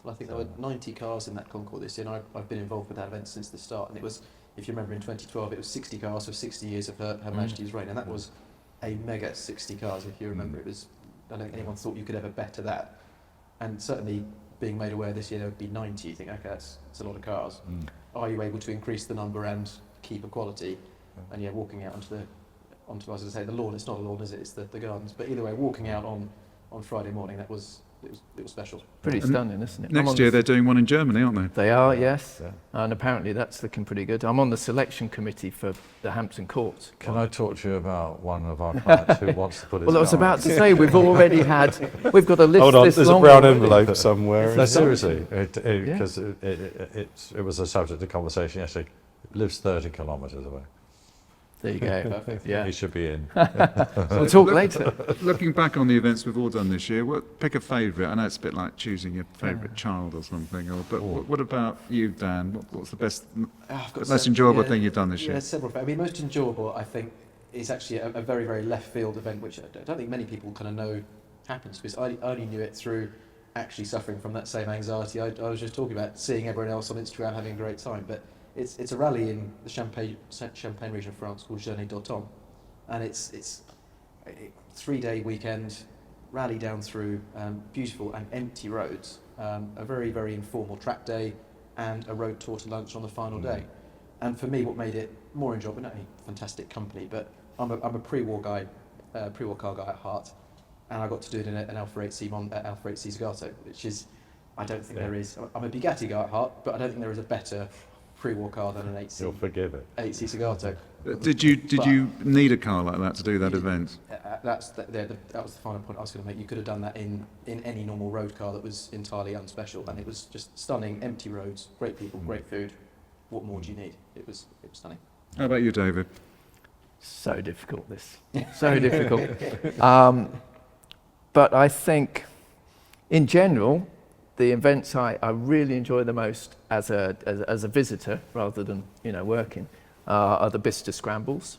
Well, I think there were 90 cars in that concours this year, and I've been involved with that event since the start. And it was, if you remember in 2012, it was 60 cars for 60 years of Her Majesty's reign, and that was a mega 60 cars, if you remember. It was, I don't think anyone thought you could ever better that. And certainly being made aware this year there would be 90, you think, okay, that's a lot of cars. Are you able to increase the number and keep a quality? And yeah, walking out onto, as I say, the lawn, it's not a lawn, is it? It's the gardens. But either way, walking out on Friday morning, it was special. Pretty stunning, isn't it? Next year they're doing one in Germany, aren't they? They are, yes. Yeah. And apparently that's looking pretty good. I'm on the selection committee for the Hampton Courts. Can I talk to you about one of our clients who wants to put his Well, I was car about to say, we've got a list Hold on, this there's a long. brown envelope somewhere. No, seriously, because it was a subject of conversation yesterday. It lives 30 kilometres away. There you go. Yeah. He should be in. We'll talk later. Looking back on the events we've all done this year, pick a favourite. I know it's a bit like choosing your favourite child or something. But what about you, Dan? What's the best, most enjoyable thing you've done this year? Yeah, several. I mean, most enjoyable, I think, is actually a very, very left field event, which I don't think many people kind of know happens, because I only knew it through actually suffering from that same anxiety I was just talking about, seeing everyone else on Instagram having a great time. But it's a rally in the Champagne region of France called Journée d'Automne, and it's a 3-day weekend rally down through beautiful and empty roads, a very, very informal track day, and a road tour to lunch on the final day. And for me, what made it more enjoyable, not only fantastic company, but I'm a pre-war guy, pre-war car guy at heart, and I got to do it in an Alfa 8C Zagato, which is, I don't think there is. I'm a Bugatti guy at heart, but I don't think there is a better pre-war car than an 8C. You'll forgive it. 8C Zagato. Did you need a car like that to do that event? That was the final point I was going to make. You could have done that in any normal road car that was entirely unspecial, and it was just stunning, empty roads, great people, great food. What more do you need? It was stunning. How about you, David? So difficult, this. So difficult. But I think, in general, the events I really enjoy the most as a visitor, rather than working, are the Bicester Scrambles,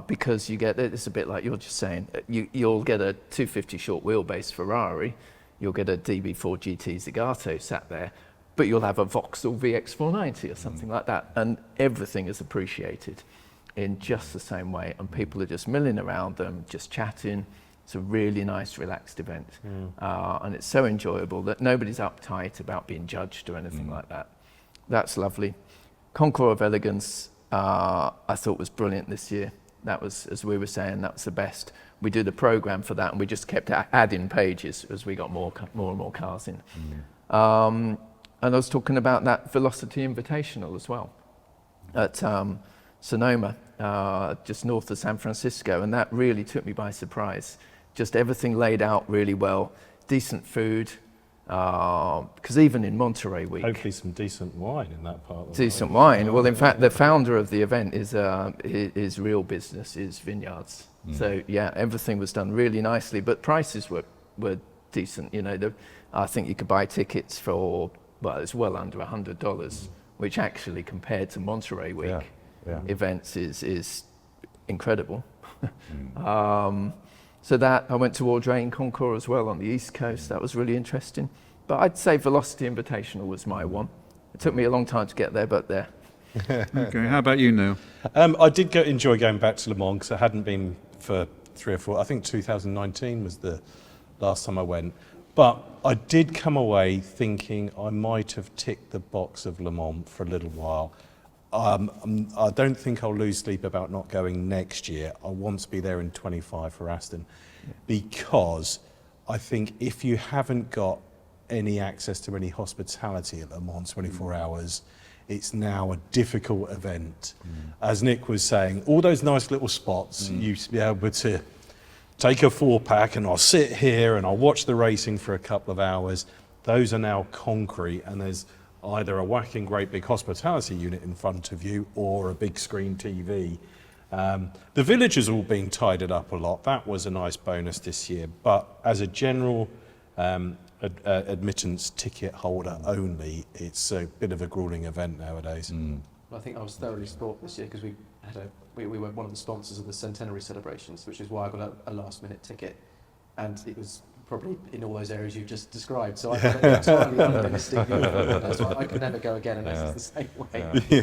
because you get, it's a bit like you're just saying, you'll get a 250 short wheelbase Ferrari, you'll get a DB4 GT Zagato sat there, but you'll have a Vauxhall VX490 or something like that, and everything is appreciated in just the same way, and people are just milling around them, just chatting. It's a really nice, relaxed event, and it's so enjoyable that nobody's uptight about being judged or anything like that. That's lovely. Concours of Elegance, I thought was brilliant this year. That was, as we were saying, that was the best. We did a program for that, and we just kept adding pages as we got more and more cars in. And I was talking about that Velocity Invitational as well at Sonoma, just north of San Francisco, and that really took me by surprise. Just everything laid out really well, decent food, because even in Monterey week... Hopefully some decent wine in that part. Decent wine. Well, in fact, the founder of the event is his real business is vineyards. So yeah, everything was done really nicely, but prices were decent. I think you could buy tickets for, well, it's well under $100, which actually compared to Monterey week events is incredible. So that, I went to Audrain Concours as well on the East Coast. That was really interesting. But I'd say Velocity Invitational was my one. It took me a long time to get there, but there. Okay, how about you, Neil? I did enjoy going back to Le Mans, because I hadn't been for 3 or 4, I think 2019 was the last time I went. But I did come away thinking I might have ticked the box of Le Mans for a little while. I don't think I'll lose sleep about not going next year. I want to be there in 25 for Aston, because I think if you haven't got any access to any hospitality at Le Mans 24 hours, it's now a difficult event. As Nick was saying, all those nice little spots, you used to be able to take a 4-pack and I'll sit here and I'll watch the racing for a couple of hours. Those are now concrete, and there's either a whacking great big hospitality unit in front of you or a big screen TV. The village has all been tidied up a lot. That was a nice bonus this year, but as a general admittance ticket holder only, it's a bit of a grueling event nowadays. I think I was thoroughly spoilt this year because we were one of the sponsors of the centenary celebrations, which is why I got a last-minute ticket, and it was probably in all those areas you just described. So I got an entirely unrealistic view of it. That's why I could never go again unless it's the same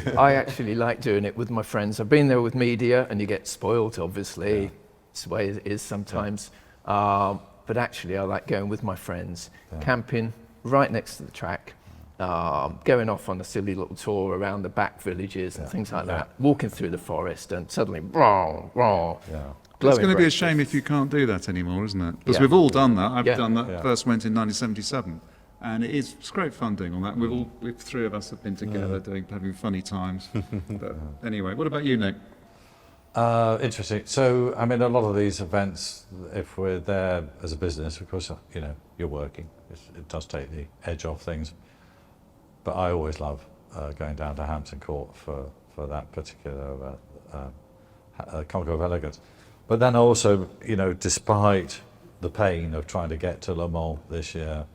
way. I actually like doing it with my friends. I've been there with media, and you get spoilt, obviously. It's the way it is sometimes. But actually, I like going with my friends, camping right next to the track, going off on a silly little tour around the back villages and things like that, walking through the forest, and suddenly, It's going to be a shame if you can't do that anymore, isn't it? Because we've all done that. I've done that. First went in 1977, and it's great fun doing all that. We three of us have been together having funny times. But anyway, what about you, Nick? Interesting. So, I mean, a lot of these events, if we're there as a business, of course, you know, you're working. It does take the edge off things. But I always love going down to Hampton Court for that particular Concours of Elegance. But then also, you know, despite the pain of trying to get to Le Mans this year,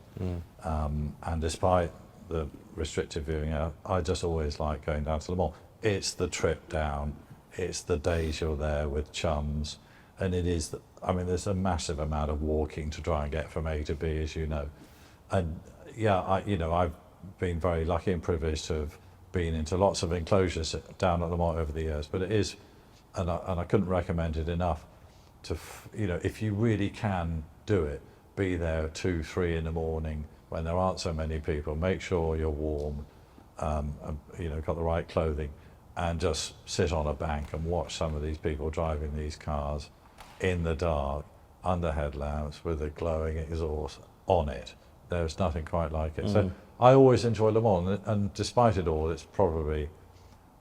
and despite the restricted viewing, I just always like going down to Le Mans. It's the trip down, it's the days you're there with chums, and it is, I mean, there's a massive amount of walking to try and get from A to B, as you know. And yeah, I've been very lucky and privileged to have been into lots of enclosures down at Le Mans over the years, but it is, and I couldn't recommend it enough, to, you know, if you really can do it, be there at 2, 3 in the morning when there aren't so many people, make sure you're warm, and, you know, got the right clothing, and just sit on a bank and watch some of these people driving these cars in the dark, under headlamps, with a glowing exhaust on it. There's nothing quite like it. So I always enjoy Le Mans, and despite it all, it's probably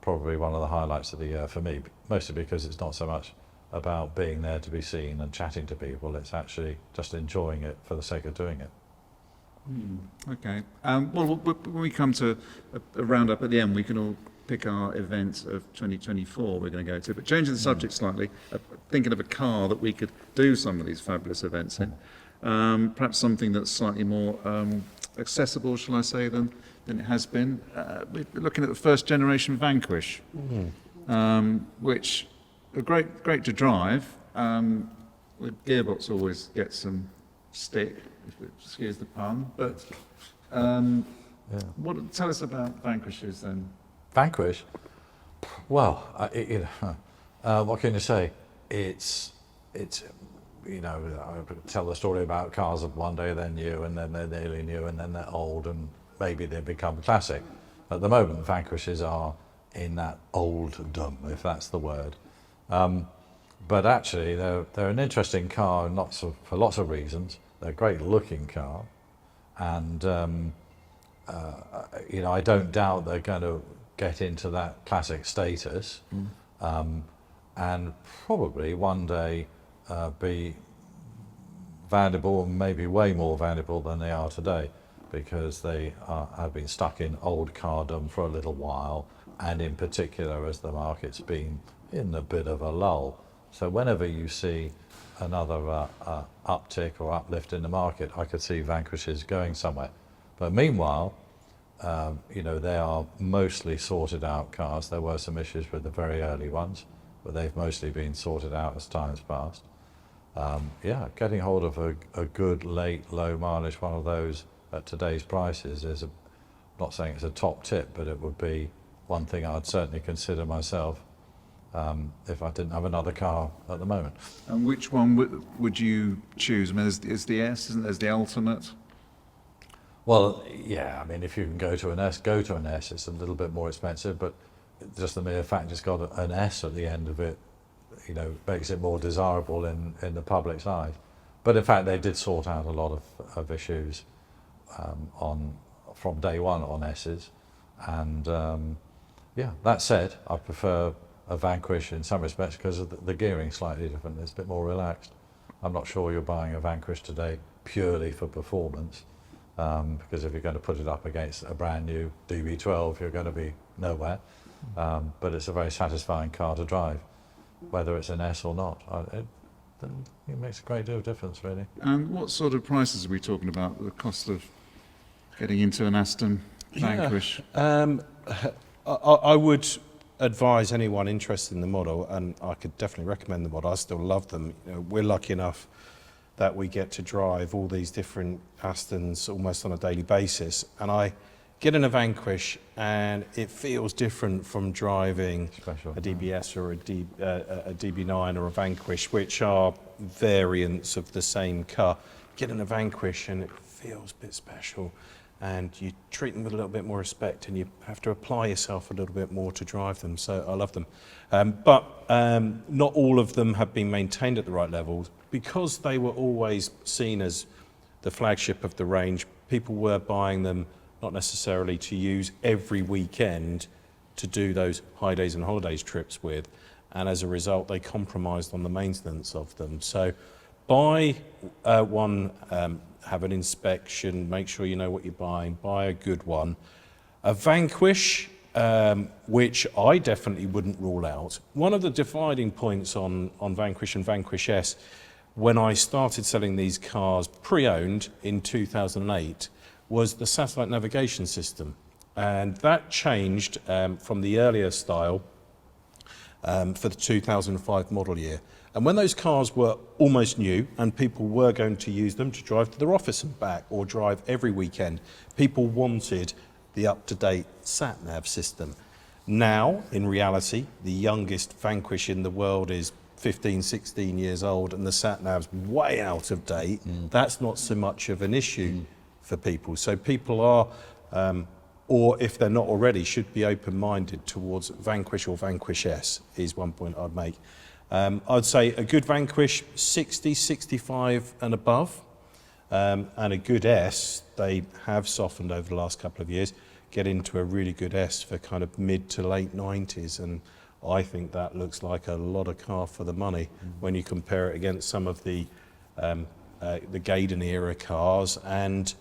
one of the highlights of the year for me, mostly because it's not so much about being there to be seen and chatting to people, it's actually just enjoying it for the sake of doing it. Okay. Well, when we come to a roundup at the end, we can all pick our events of 2024 we're going to go to. But changing the subject slightly, thinking of a car that we could do some of these fabulous events in, perhaps something that's slightly more accessible, shall I say, than it has been. We're looking at the first generation Vanquish, which are great to drive. The gearbox always gets some stick, excuse the pun. But tell us about Vanquishes then. Vanquish? Well, what can you say? It's you know, I tell the story about cars of one day they're new, and then they're nearly new, and then they're old, and maybe they become classic. At the moment, Vanquishes are in that olddom, if that's the word. But actually, they're an interesting car, for lots of reasons. They're a great looking car, and you know, I don't doubt they're going to get into that classic status, and probably one day be valuable, and maybe way more valuable than they are today, because they have been stuck in old cardom for a little while, and in particular as the market's been in a bit of a lull. So whenever you see another uptick or uplift in the market, I could see Vanquishes going somewhere. But meanwhile, you know, they are mostly sorted out cars. There were some issues with the very early ones, but they've mostly been sorted out as time's passed. Yeah, getting hold of a good late low mileage one of those at today's prices is not saying it's a top tip, but it would be one thing I'd certainly consider myself if I didn't have another car at the moment. And which one would you choose? I mean, is the S, isn't there? There's the Ultimate. Well, yeah, I mean, if you can go to an S, go to an S. It's a little bit more expensive, but just the mere fact it's got an S at the end of it, you know, makes it more desirable in the public's eyes. But in fact, they did sort out a lot of issues from day one on S's. And yeah, that said, I prefer a Vanquish in some respects because of the gearing slightly different. It's a bit more relaxed. I'm not sure you're buying a Vanquish today purely for performance. because if you're going to put it up against a brand new DB12, you're going to be nowhere. But it's a very satisfying car to drive, whether it's an S or not. It makes a great deal of difference, really. And what sort of prices are we talking about? The cost of getting into an Aston Vanquish? I would advise anyone interested in the model, and I could definitely recommend the model. I still love them. You know, we're lucky enough that we get to drive all these different Astons almost on a daily basis, and I get in a Vanquish and it feels different from driving Special. a DBS or a DB9 or a Vanquish, which are variants of the same car. Get in a Vanquish and it feels a bit special, and you treat them with a little bit more respect, and you have to apply yourself a little bit more to drive them. So I love them. But not all of them have been maintained at the right levels. Because they were always seen as the flagship of the range, people were buying them not necessarily to use every weekend to do those high days and holidays trips with, and as a result they compromised on the maintenance of them. So buy one, have an inspection, make sure you know what you're buying, buy a good one. A Vanquish, which I definitely wouldn't rule out. One of the dividing points on Vanquish and Vanquish S, when I started selling these cars pre-owned in 2008, was the satellite navigation system. And that changed from the earlier style for the 2005 model year. And when those cars were almost new and people were going to use them to drive to their office and back or drive every weekend, people wanted the up-to-date sat-nav system. Now, in reality, the youngest Vanquish in the world is 15, 16 years old, and the sat-nav's way out of date. That's not so much of an issue for people. So people are, or if they're not already, should be open-minded towards Vanquish or Vanquish S, is one point I'd make. I'd say a good Vanquish, 60, 65 and above, and a good S, they have softened over the last couple of years, get into a really good S for kind of mid to late 90s, and I think that looks like a lot of car for the money when you compare it against some of the Gaydon era cars, and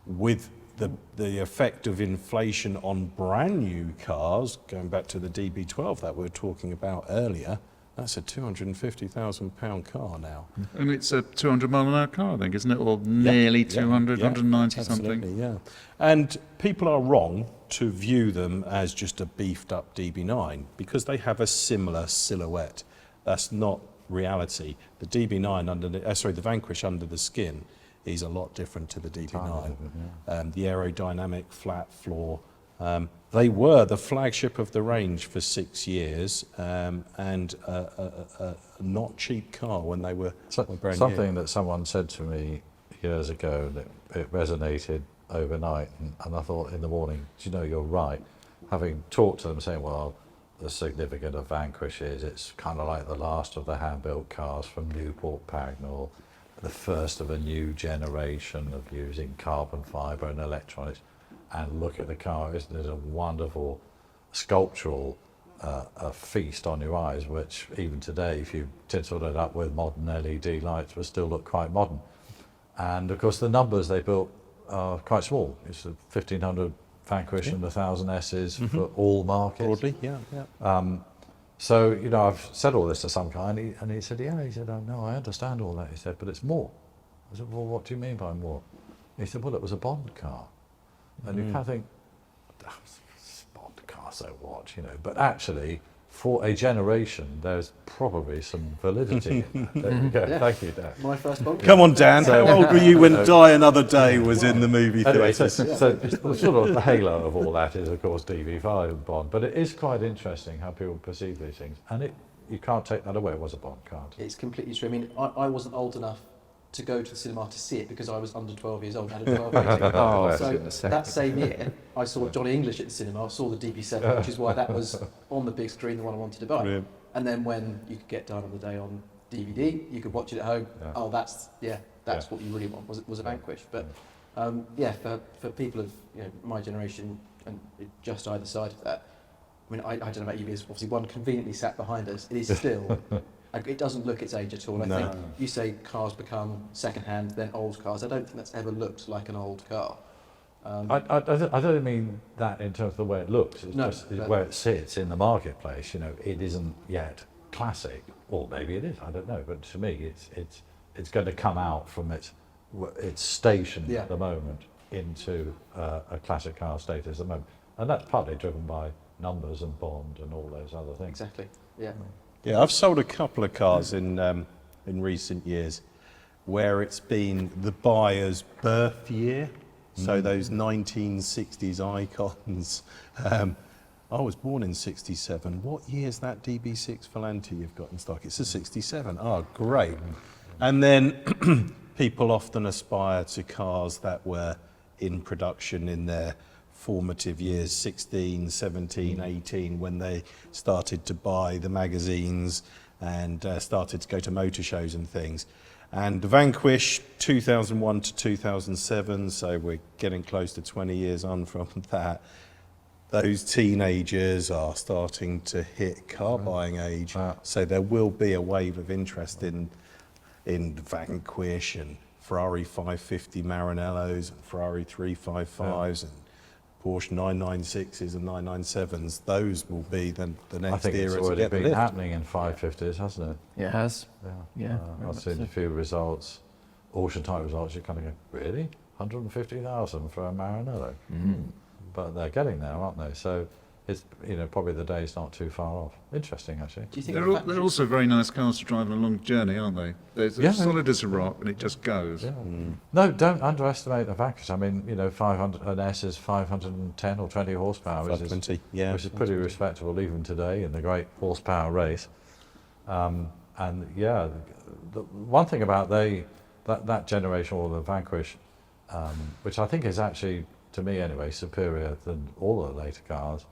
with the effect of inflation on brand new cars, going back to the DB12 that we were talking about earlier, that's a £250,000 car now. And it's a 200 mile an hour car, I think, isn't it? Or nearly 200, 190 absolutely, something. yeah. And people are wrong to view them as just a beefed up DB9 because they have a similar silhouette. That's not reality. The DB9 under the, the Vanquish under the skin is a lot different to the DB9. The aerodynamic flat floor. They were the flagship of the range for 6 years, and a not cheap car when they were brand Something new. that someone said to me years ago that it resonated overnight, and I thought in the morning, do you know, you're right. Having talked to them, saying, well, the significance of Vanquish is it's kind of like the last of the hand-built cars from Newport Pagnell, the first of a new generation of using carbon fibre and electronics. And look at the car, isn't it a wonderful sculptural a feast on your eyes, which even today, if you tinselled it up with modern LED lights, would still look quite modern. And of course the numbers they built are quite small. It's a 1,500 Vanquish and 1,000 S's for all markets. Broadly, yeah. So, you know, I've said all this to some guy, and he said, yeah, he said, oh, no, I understand all that. He said, but it's more. I said, well, what do you mean by more? He said, well, it was a Bond car. And you kind of think, Bond car, so what, you know? But actually, for a generation, there's probably some validity in that. There you go. Yeah. Thank you, Dan. My first Bond. Come on, Dan. So- How old were you when Die Another Day was in the movie Anyway, theatres? so the sort of the halo of all that is, of course, DB5 and Bond. But it is quite interesting how people perceive these things. And you can't take that away. It was a Bond car. It's completely true. I mean, I wasn't old enough to go to the cinema to see it because I was under 12 years old and had a 12 rating. Oh, So that same year, I saw Johnny English at the cinema. I saw the DB7, which is why that was on the big screen, the one I wanted to buy. Brilliant. And then when you could get Die Another Day on DVD, you could watch it at home. Yeah. Oh, that's what you really want. Was a Vanquish. But for people of my generation and just either side of that, I mean, I don't know about you, but obviously one conveniently sat behind us. It is still It doesn't look its age at all. I No. think you say cars become second-hand, then old cars. I don't think that's ever looked like an old car. I don't mean that in terms of the way it looks. It's No, just but- where it sits in the marketplace. You know, it isn't yet classic, or maybe it is. I don't know. But to me, it's going to come out from its station Yeah. at the moment into a classic car status at the moment, and that's partly driven by numbers and bond and all those other things. Exactly. Yeah. Yeah, I've sold a couple of cars in recent years where it's been the buyer's birth year. So those 1960s icons. I was born in 67. What year's that DB6 Volante you've got in stock? It's a 67. Oh, great. And then people often aspire to cars that were in production in their formative years, 16, 17, 18, when they started to buy the magazines and started to go to motor shows and things. And the Vanquish, 2001 to 2007, so we're getting close to 20 years on from that. Those teenagers are starting to hit car buying age, so there will be a wave of interest in the Vanquish and Ferrari 550 Maranellos and Ferrari 355s and Porsche 996s and 997s. Those will be the I next think it's era to already get the been lift. happening in 550s, hasn't it? It has. Yeah. Yeah, very I've much seen so. a few results, auction type results. You kind of go, really? 150,000 for a Maranello? But they're getting there, aren't they? So it's probably the day's not too far off. Interesting, actually. Do you think They're also very nice cars to drive on a long journey, aren't they? They're Yeah. solid as a rock, and it just goes. Yeah. No, don't underestimate the Vanquish. I mean, 500 an S is 510 or 20 horsepower, which is 520, yeah. which is pretty respectable even today in the great horsepower race. And yeah, the one thing about that generation, or the Vanquish, which I think is actually, to me anyway, superior than all the later cars,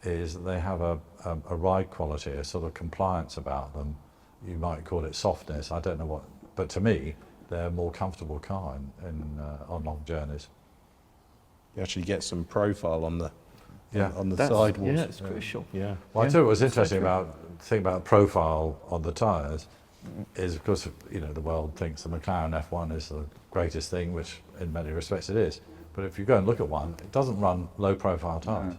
is that they have a ride quality, a sort of compliance about them. You might call it softness, I don't know what, but to me, they're a more comfortable car on long journeys. You actually get some profile on the Yeah. on the That's- sidewalls. Yeah, it's crucial. Yeah. Well, I Yeah, thought it was that's interesting very about the thing about profile on the tyres is, of course, the world thinks the McLaren F1 is the greatest thing, which in many respects it is. But if you go and look at one, it doesn't run low profile tyres.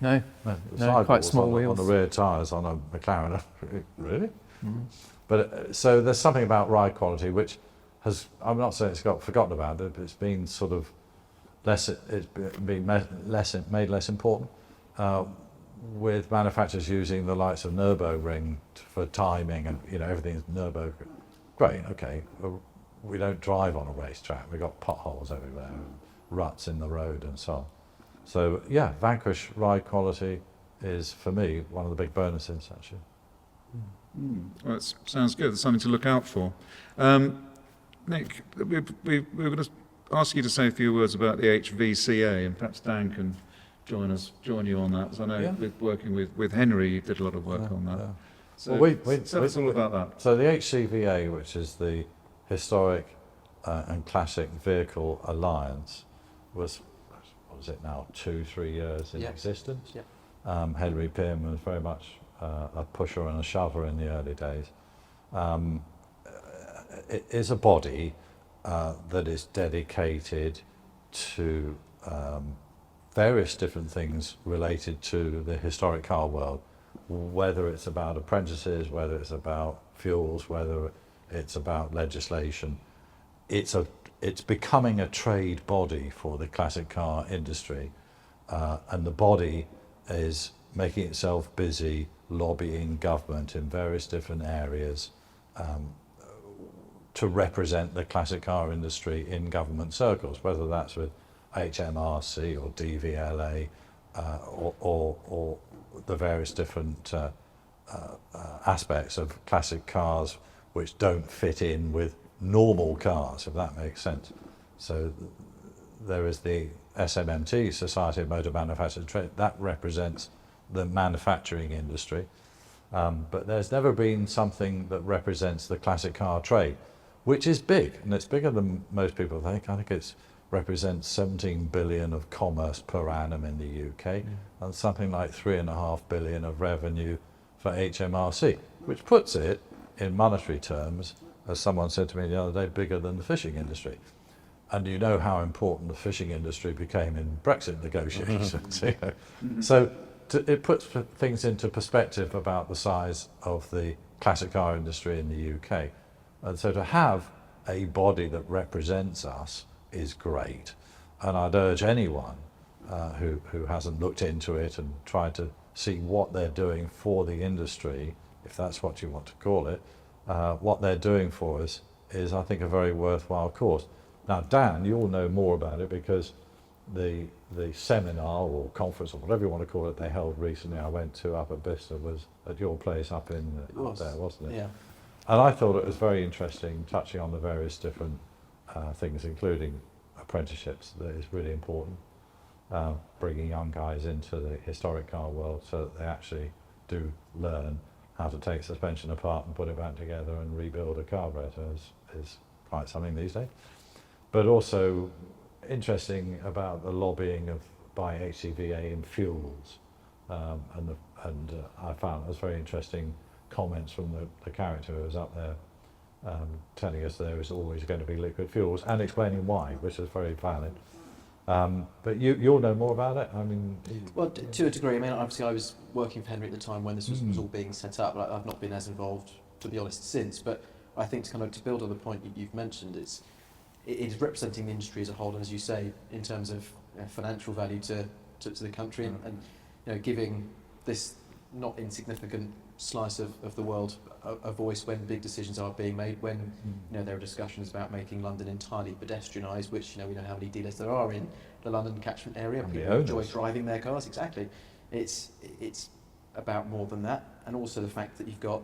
No. No, the No, quite sidewalls small on wheels. the rear tyres on a McLaren. Really? But so there's something about ride quality which has, I'm not saying it's got forgotten about it, but it's been sort of made less important, with manufacturers using the likes of Nürburgring for timing and everything's Nürburgring. Great, okay. Well, we don't drive on a racetrack. We've got potholes everywhere, ruts in the road and so on. So yeah, Vanquish ride quality is, for me, one of the big bonuses actually. Well, that sounds good. There's something to look out for. Nick, we're going to ask you to say a few words about the HVCA, and perhaps Dan can join you on that, because I know Yeah. with working with Henry, you did a lot of work on that. Yeah. So Well, tell us all about that. So the HCVA, which is the Historic and Classic Vehicle Alliance, was, what was it now, 2-3 years in Yeah. existence. Yeah. Henry Pym was very much a pusher and a shover in the early days. It is a body that is dedicated to various different things related to the historic car world, whether it's about apprentices, whether it's about fuels, whether it's about legislation. It's becoming a trade body for the classic car industry, and the body is making itself busy lobbying government in various different areas to represent the classic car industry in government circles, whether that's with HMRC or DVLA or the various different aspects of classic cars which don't fit in with normal cars, if that makes sense. So there is the SMMT, Society of Motor Manufacturers Trade, that represents the manufacturing industry. But there's never been something that represents the classic car trade, which is big, and it's bigger than most people think. I think it represents 17 billion of commerce per annum in the UK, and something like 3.5 billion of revenue for HMRC, which puts it in monetary terms, as someone said to me the other day, bigger than the fishing industry. And you know how important the fishing industry became in Brexit negotiations. You know. So it puts things into perspective about the size of the classic car industry in the UK. And so to have a body that represents us is great. And I'd urge anyone who hasn't looked into it and tried to see what they're doing for the industry, if that's what you want to call it, what they're doing for us is, I think, a very worthwhile cause. Now, Dan, you'll know more about it because the seminar or conference or whatever you want to call it they held recently, I went to up at Bicester, was at your place up there, wasn't it? Yeah. And I thought it was very interesting, touching on the various different things, including apprenticeships, that is really important. Bringing young guys into the historic car world so that they actually do learn how to take suspension apart and put it back together and rebuild a carburetor is quite something these days. But also interesting about the lobbying by HCVA in fuels, and I found it was very interesting comments from the character who was up there telling us there was always going to be liquid fuels and explaining why, which is very valid. But you'll know more about it. I mean, Well, to a degree. I mean, obviously, I was working for Henry at the time when this was all being set up. I've not been as involved, to be honest, since. But I think to build on the point you've mentioned, it is representing the industry as a whole, and as you say, in terms of financial value to the country, and giving this not insignificant slice of the world a voice when big decisions are being made, when there are discussions about making London entirely pedestrianised, which we know how many dealers there are in the London catchment area. People enjoy driving their cars. Exactly. It's about more than that, and also the fact that you've got,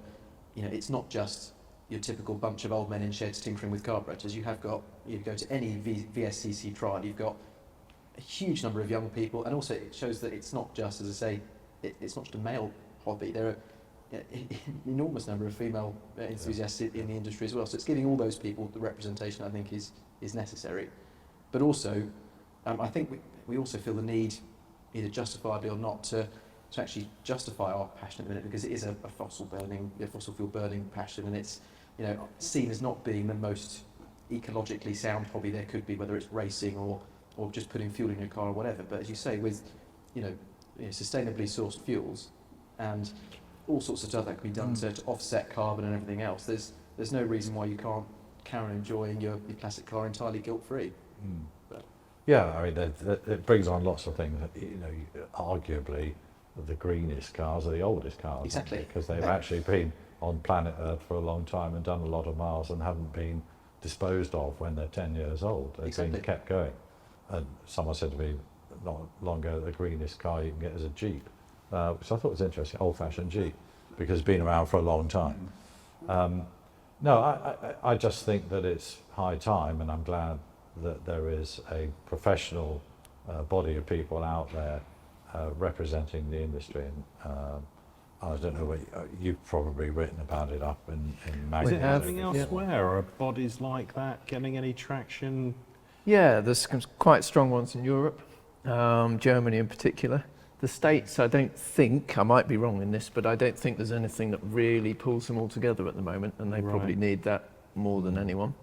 it's not just your typical bunch of old men in sheds tinkering with carburetors. You go to any VSCC trial, you've got a huge number of young people, and also it shows that it's not just, as I say, it's not just a male hobby. There are an enormous number of female enthusiasts in the industry as well. So it's giving all those people the representation I think is necessary. But also, I think we also feel the need, either justifiably or not, to actually justify our passion at the minute, because it is a fossil fuel burning passion, and it's seen as not being the most ecologically sound hobby there could be, whether it's racing or just putting fuel in your car or whatever. But as you say, with sustainably sourced fuels and all sorts of stuff that can be done to offset carbon and everything else, there's no reason why you can't carry on enjoying your classic car entirely guilt-free. Yeah, I mean, it brings on lots of things. Arguably, the greenest cars are the oldest cars. Exactly. Because they've actually been on planet Earth for a long time and done a lot of miles and haven't been disposed of when they're 10 years old. They've been kept going. And someone said to me not long ago, the greenest car you can get is a Jeep, which I thought was interesting, old-fashioned Jeep, because it's been around for a long time. I just think that it's high time, and I'm glad that there is a professional body of people out there representing the industry. And I don't know, you've probably written about it up in Is magazines. it happening elsewhere? Are bodies like that getting any traction? Yeah, there's some quite strong ones in Europe, Germany in particular. The States, I don't think, I might be wrong in this, but I don't think there's anything that really pulls them all together at the moment, and they probably need that more than anyone.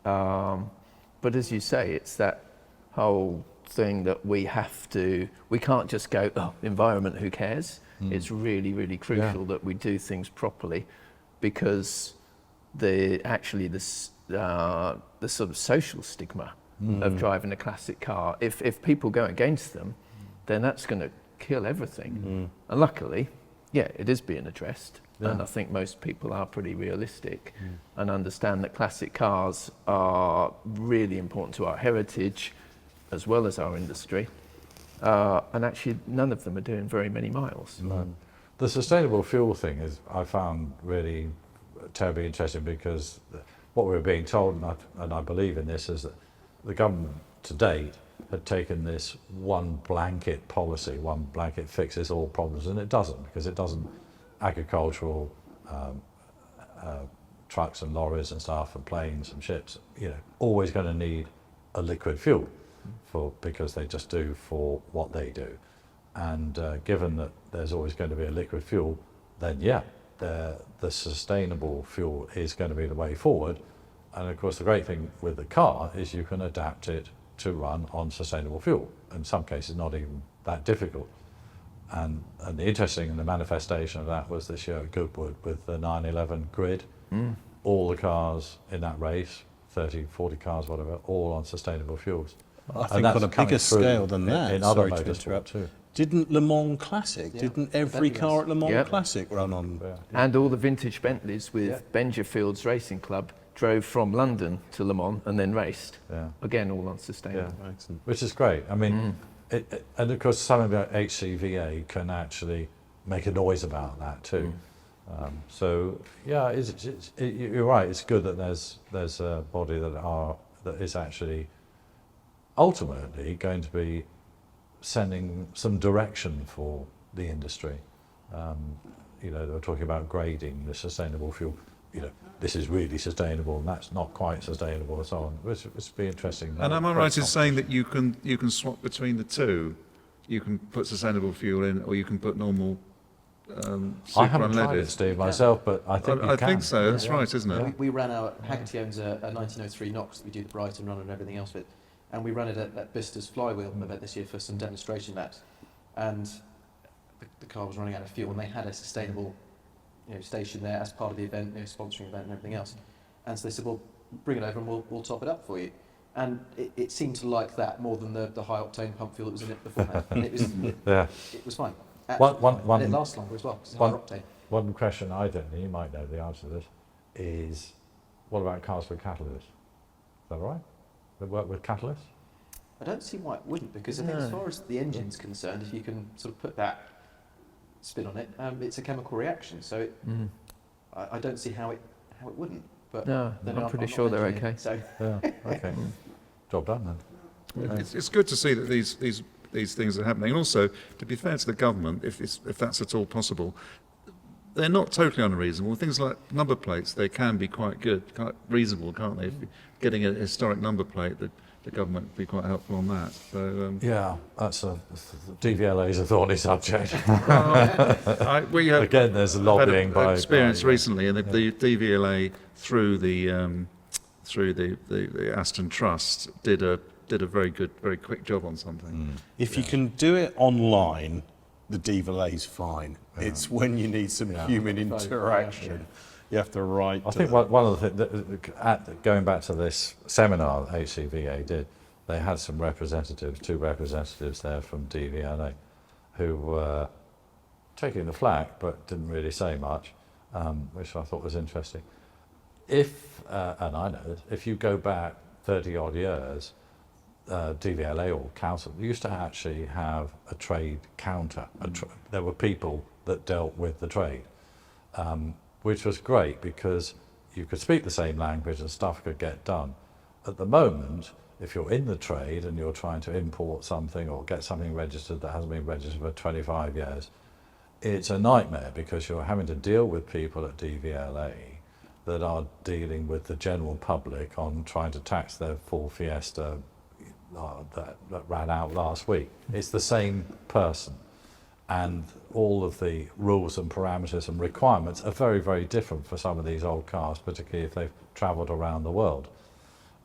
But as you say, it's that whole thing that we can't just go, environment, who cares? It's really, really crucial that we do things properly, because the sort of social stigma of driving a classic car, if people go against them, then that's going to kill everything. And luckily, it is being addressed. And I think most people are pretty realistic and understand that classic cars are really important to our heritage as well as our industry. And actually, none of them are doing very many miles. The sustainable fuel thing I found really terribly interesting, because what we were being told, and I believe in this, is that the government to date had taken this one blanket policy, one blanket fixes all problems, and it doesn't, because it doesn't. Agricultural trucks and lorries and stuff and planes and ships, always going to need a liquid fuel because they just do for what they do. And given that there's always going to be a liquid fuel, then the sustainable fuel is going to be the way forward. And of course, the great thing with the car is you can adapt it to run on sustainable fuel. In some cases, not even that difficult. And the interesting and the manifestation of that was this year at Goodwood with the 9/11 grid. All the cars in that race, 30, 40 cars, whatever, all on sustainable fuels. I And think that's on a coming bigger through scale than that, in other sorry to motorsport interrupt, too. didn't Le Mans Classic, didn't every Bentley car race. at Le Mans Yep. Classic run on? Yeah. And all the vintage Bentleys with Yeah. Benjafield's Racing Club drove from London to Le Mans and then raced. Yeah. Again, all on sustainable. Yeah. Excellent. Which is great. I mean, and of course, something about HCVA can actually make a noise about that too. So yeah, you're right. It's good that there's a body that is actually ultimately going to be sending some direction for the industry. They were talking about grading the sustainable fuel. This is really sustainable, and that's not quite sustainable, and so on. Which would be interesting. And am I right in saying that you can swap between the two? You can put sustainable fuel in, or you can put normal I haven't tried it, unleaded. Steve, myself, but I think you I can. think so. That's right, isn't it? We ran our Hagerty owns a 1903 Knox that we do the Brighton run and everything else with, and we ran it at Bista's flywheel event this year for some demonstration laps, and the car was running out of fuel, and they had a sustainable station there as part of the event, sponsoring event and everything else, and so they said, well, bring it over and we'll top it up for you. And it seemed to like that more than the high octane pump fuel that was in it beforehand, and it was fine. And it lasts longer as well because it's higher octane. One question I don't know, you might know the answer to this, is what about cars with catalysts? Is that right? They work with catalysts? I don't see why it wouldn't, because I think as far as the engine's concerned, if you can sort of put that spin on it, it's a chemical reaction. So I don't see how it wouldn't. But No, then I'm pretty not sure an they're engineer, okay. So Yeah, okay. Job done then. It's good to see that these things are happening. And also, to be fair to the government, if that's at all possible, they're not totally unreasonable. Things like number plates, they can be quite good, quite reasonable, can't they? If you're getting a historic number plate, the government would be quite helpful on that. So Yeah, DVLA is a thorny subject. we have Again, there's had lobbying an by experience recently, and the DVLA through the Aston Trust did a very good, very quick job on something. If you can do it online, the DVLA's fine. It's when you need some human interaction. You have to write. I think one of the things, going back to this seminar that HCVA did, they had some two representatives there from DVLA, who were taking the flak but didn't really say much, which I thought was interesting. And I know this, if you go back 30 odd years, DVLA or council used to actually have a trade counter. There were people that dealt with the trade. Which was great because you could speak the same language and stuff could get done. At the moment, if you're in the trade and you're trying to import something or get something registered that hasn't been registered for 25 years, it's a nightmare because you're having to deal with people at DVLA that are dealing with the general public on trying to tax their full Fiesta that ran out last week. It's the same person. And all of the rules and parameters and requirements are very, very different for some of these old cars, particularly if they've travelled around the world.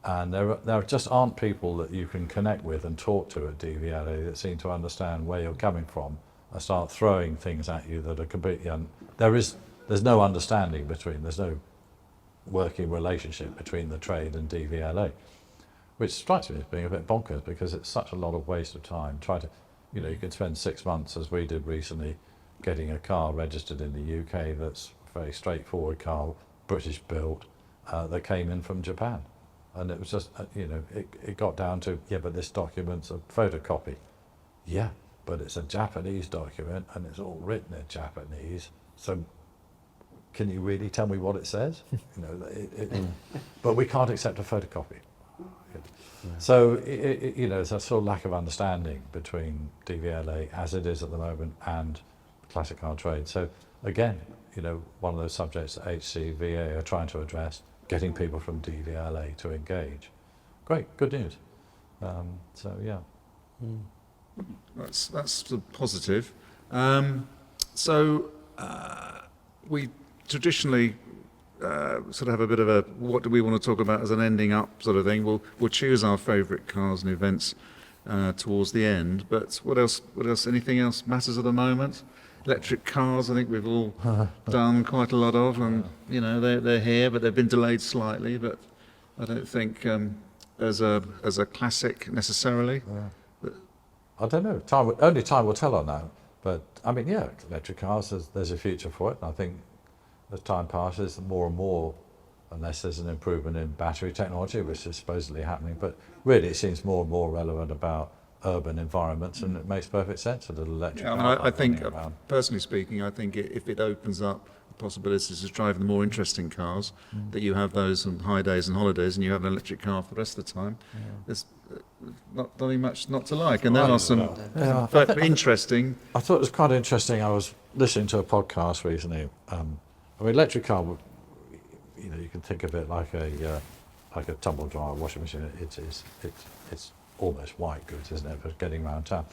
And there just aren't people that you can connect with and talk to at DVLA that seem to understand where you're coming from and start throwing things at you that are completely there's no understanding there's no working relationship between the trade and DVLA, which strikes me as being a bit bonkers because it's such a lot of waste of time. You can spend 6 months, as we did recently, getting a car registered in the UK that's a very straightforward car, British built, that came in from Japan. And it was just, it got down to, but this document's a photocopy. Yeah, but it's a Japanese document and it's all written in Japanese. So can you really tell me what it says? But we can't accept a photocopy. So, there's a sort of lack of understanding between DVLA as it is at the moment and classic car trade. So, again, one of those subjects that HCVA are trying to address, getting people from DVLA to engage. Great, good news. That's That's positive. We traditionally sort of have a bit of a what do we want to talk about as an ending up sort of thing. We'll choose our favourite cars and events towards the end. But what else? Anything else matters at the moment? Electric cars, I think we've all done quite a lot of, and you know they're here, but they've been delayed slightly. But I don't think as a classic necessarily. I don't know. Only time will tell on that. But I mean, yeah, electric cars. There's a future for it. And I think as time passes, more and more, unless there's an improvement in battery technology, which is supposedly happening. But really, it seems more and more relevant about urban environments, and it makes perfect sense. A little electric Yeah, car. I think, running around. personally speaking, I think if it opens up possibilities of driving the more interesting cars, that you have those on high days and holidays, and you have an electric car for the rest of the time. There's nothing much not to like, and there are some very interesting. I thought it was quite interesting. I was listening to a podcast recently. I mean, electric car, you know, you can think of it like a tumble dryer washing machine. It's almost white goods, isn't it, for getting around town.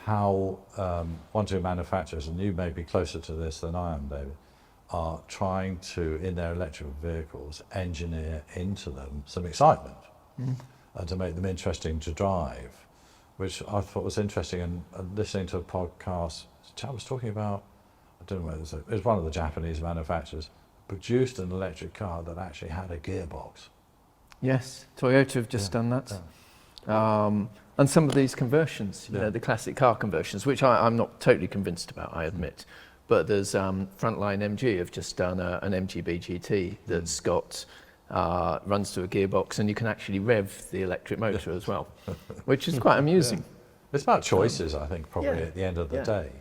How one or two manufacturers, and you may be closer to this than I am, David, are trying to, in their electric vehicles, engineer into them some excitement and to make them interesting to drive, which I thought was interesting. And listening to a podcast, the chap was talking about, I don't know whether it was one of the Japanese manufacturers, produced an electric car that actually had a gearbox. Yes, Toyota have just done that. And some of these conversions, you know, the classic car conversions, which I'm not totally convinced about, I admit. But there's Frontline MG have just done an MGB GT that's got runs to a gearbox, and you can actually rev the electric motor as well, which is quite amusing. It's about choices, I think, probably at the end of the Yeah. day.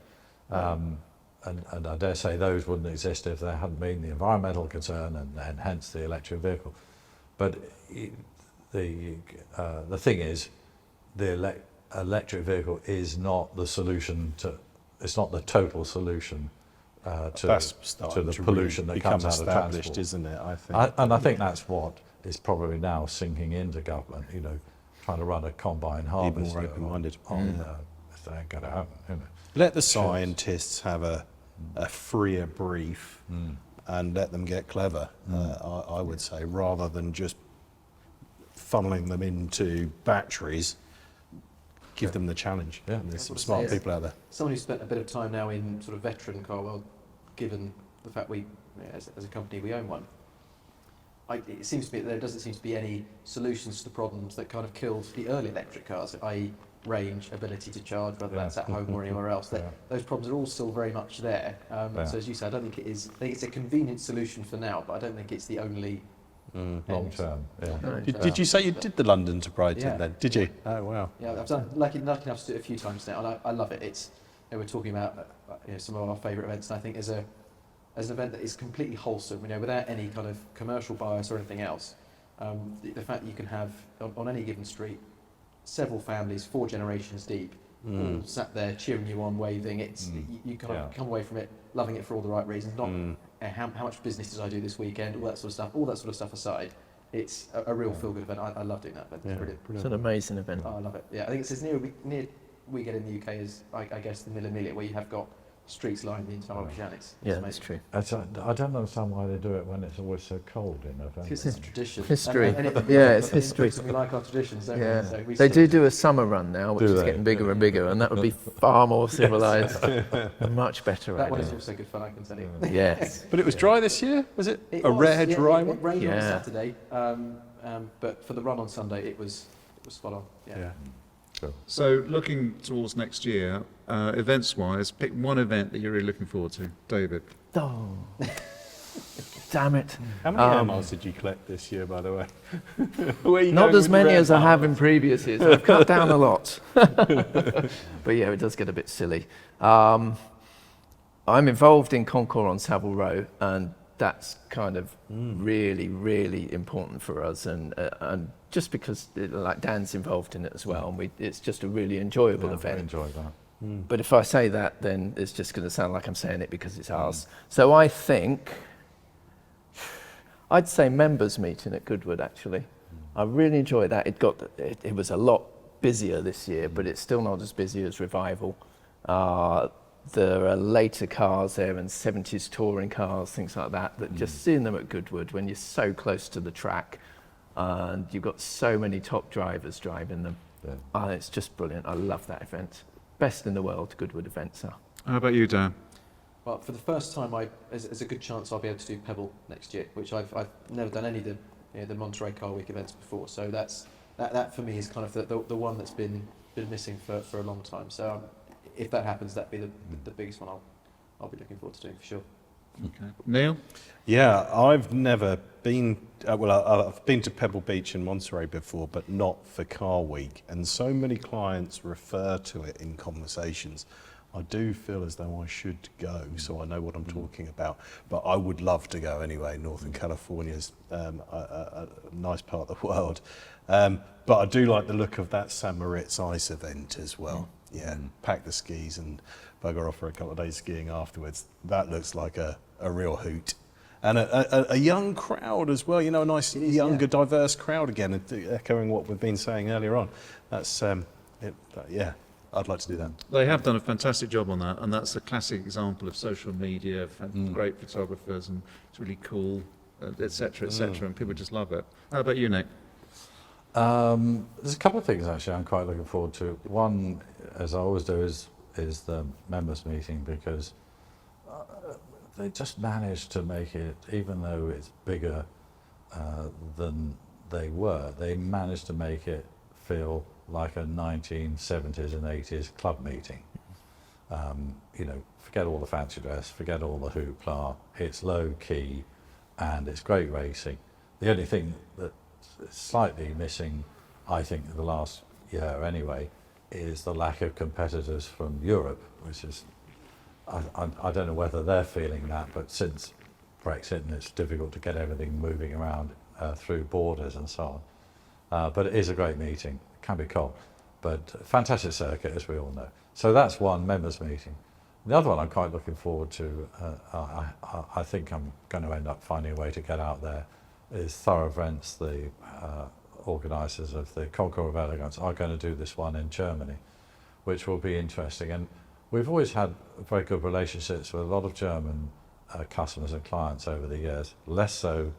And I dare say those wouldn't exist if there hadn't been the environmental concern and hence the electric vehicle. But the thing is, the electric vehicle is not the solution to. It's not the total solution to the pollution that comes out of transport, isn't it? I think. And I think that's what is probably now sinking into government. You know, trying to run a combine harvest. more open-minded. If that ain't going to happen, you know. Let the scientists have a freer brief and let them get clever, I would say, rather than just funneling them into batteries. Give them the challenge. Yeah. There's some smart people out there. Someone who's spent a bit of time now in sort of veteran car world, given the fact we, as a company, we own one, it seems to me that there doesn't seem to be any solutions to the problems that kind of killed the early electric cars, i.e. range, ability to charge, whether that's at home or anywhere else. Those problems are all still very much there. So as you said, I don't think it is. I think it's a convenient solution for now, but I don't think it's the only Long term, yeah. Did you say you did the London to Brighton Yeah. then? Did you? Oh wow. Yeah, I've done lucky enough to do it a few times now, and I love it. It's we're talking about some of our favourite events, and I think as an event that is completely wholesome, without any kind of commercial bias or anything else. The fact that you can have on any given street several families, 4 generations deep, all sat there cheering you on, waving. It's you kind of come away from it loving it for all the right reasons. Not how much business did I do this weekend, all that sort of stuff aside. It's a real feel-good event. I love doing that event. It's brilliant. It's an amazing event. Oh, I love it. Yeah, I think it's as near we get in the UK as I guess the Mill Amelia, where you have got streets lining the entire ocean. It's Yeah, amazing. that's true. I don't understand why they do it when it's always so cold in November. Because it's tradition. History. And Yeah, it's history. We like our traditions, don't Yeah, we? So we they still- do a summer run now, which Do is they? getting bigger and bigger, and that would be far more civilised and much better That one idea. is also good fun, I can tell you. Yes. But it was dry this year, was it? It A was, rare yeah, dry it one? rained on Yeah. Saturday, but for the run on Sunday, it was spot on. Yeah. So looking towards next year, events-wise, pick one event that you're really looking forward to. David? Oh, damn it. How many air miles did you collect this year, by the way? Where are you Not going as with many your as I air have miles? in previous years. I've cut down a lot. But yeah, it does get a bit silly. I'm involved in Concours on Savile Row, and that's kind of really, really important for us. And just because, like Dan's involved in it as well, and it's just a really enjoyable I event. enjoy that. But if I say that, then it's just going to sound like I'm saying it because it's ours. So I think I'd say members meeting at Goodwood. Actually, I really enjoyed that. It was a lot busier this year, but it's still not as busy as Revival. there are later cars there and 70s touring cars, things like that, just seeing them at Goodwood when you're so close to the track and you've got so many top drivers driving them. Yeah. It's just brilliant. I love that event. Best in the world, Goodwood events are. How about you, Dan? Well, for the first time, there's a good chance I'll be able to do Pebble next year, which I've never done any of the Monterey Car Week events before. So that for me is kind of the one that's been missing for a long time. So if that happens, that'd be the biggest one I'll be looking forward to doing for sure. Okay. Neil? Yeah, I've never been, I've been to Pebble Beach in Monterey before, but not for Car Week. And so many clients refer to it in conversations. I do feel as though I should go, so I know what I'm talking about. But I would love to go anyway. Northern California's a nice part of the world. But I do like the look of that St. Moritz ice event as well. Yeah, pack the skis and bugger off for a couple of days skiing afterwards. That looks like a real hoot. And a young crowd as well, you know, a nice younger, diverse crowd again, echoing what we've been saying earlier on. That's, yeah, I'd like to do that. They have done a fantastic job on that, and that's a classic example of social media, great photographers, and it's really cool, etc., etc., and people just love it. How about you, Nick? There's a couple of things actually I'm quite looking forward to. One, as I always do, is the members meeting, because they just managed to make it, even though it's bigger than they were, they managed to make it feel like a 1970s and 80s club meeting. You know, forget all the fancy dress, forget all the hoopla, it's low key and it's great racing. The only thing that's slightly missing, I think, the last year anyway, is the lack of competitors from Europe, which is, I don't know whether they're feeling that, but since Brexit and it's difficult to get everything moving around through borders and so on. But it is a great meeting. It can be cold, but fantastic circuit, as we all know. So that's one members meeting. The other one I'm quite looking forward to, I think I'm going to end up finding a way to get out there, is Thoroughbreds, the organisers of the Concours of Elegance, are going to do this one in Germany, which will be interesting. And we've always had very good relationships with a lot of German customers and clients over the years, less so,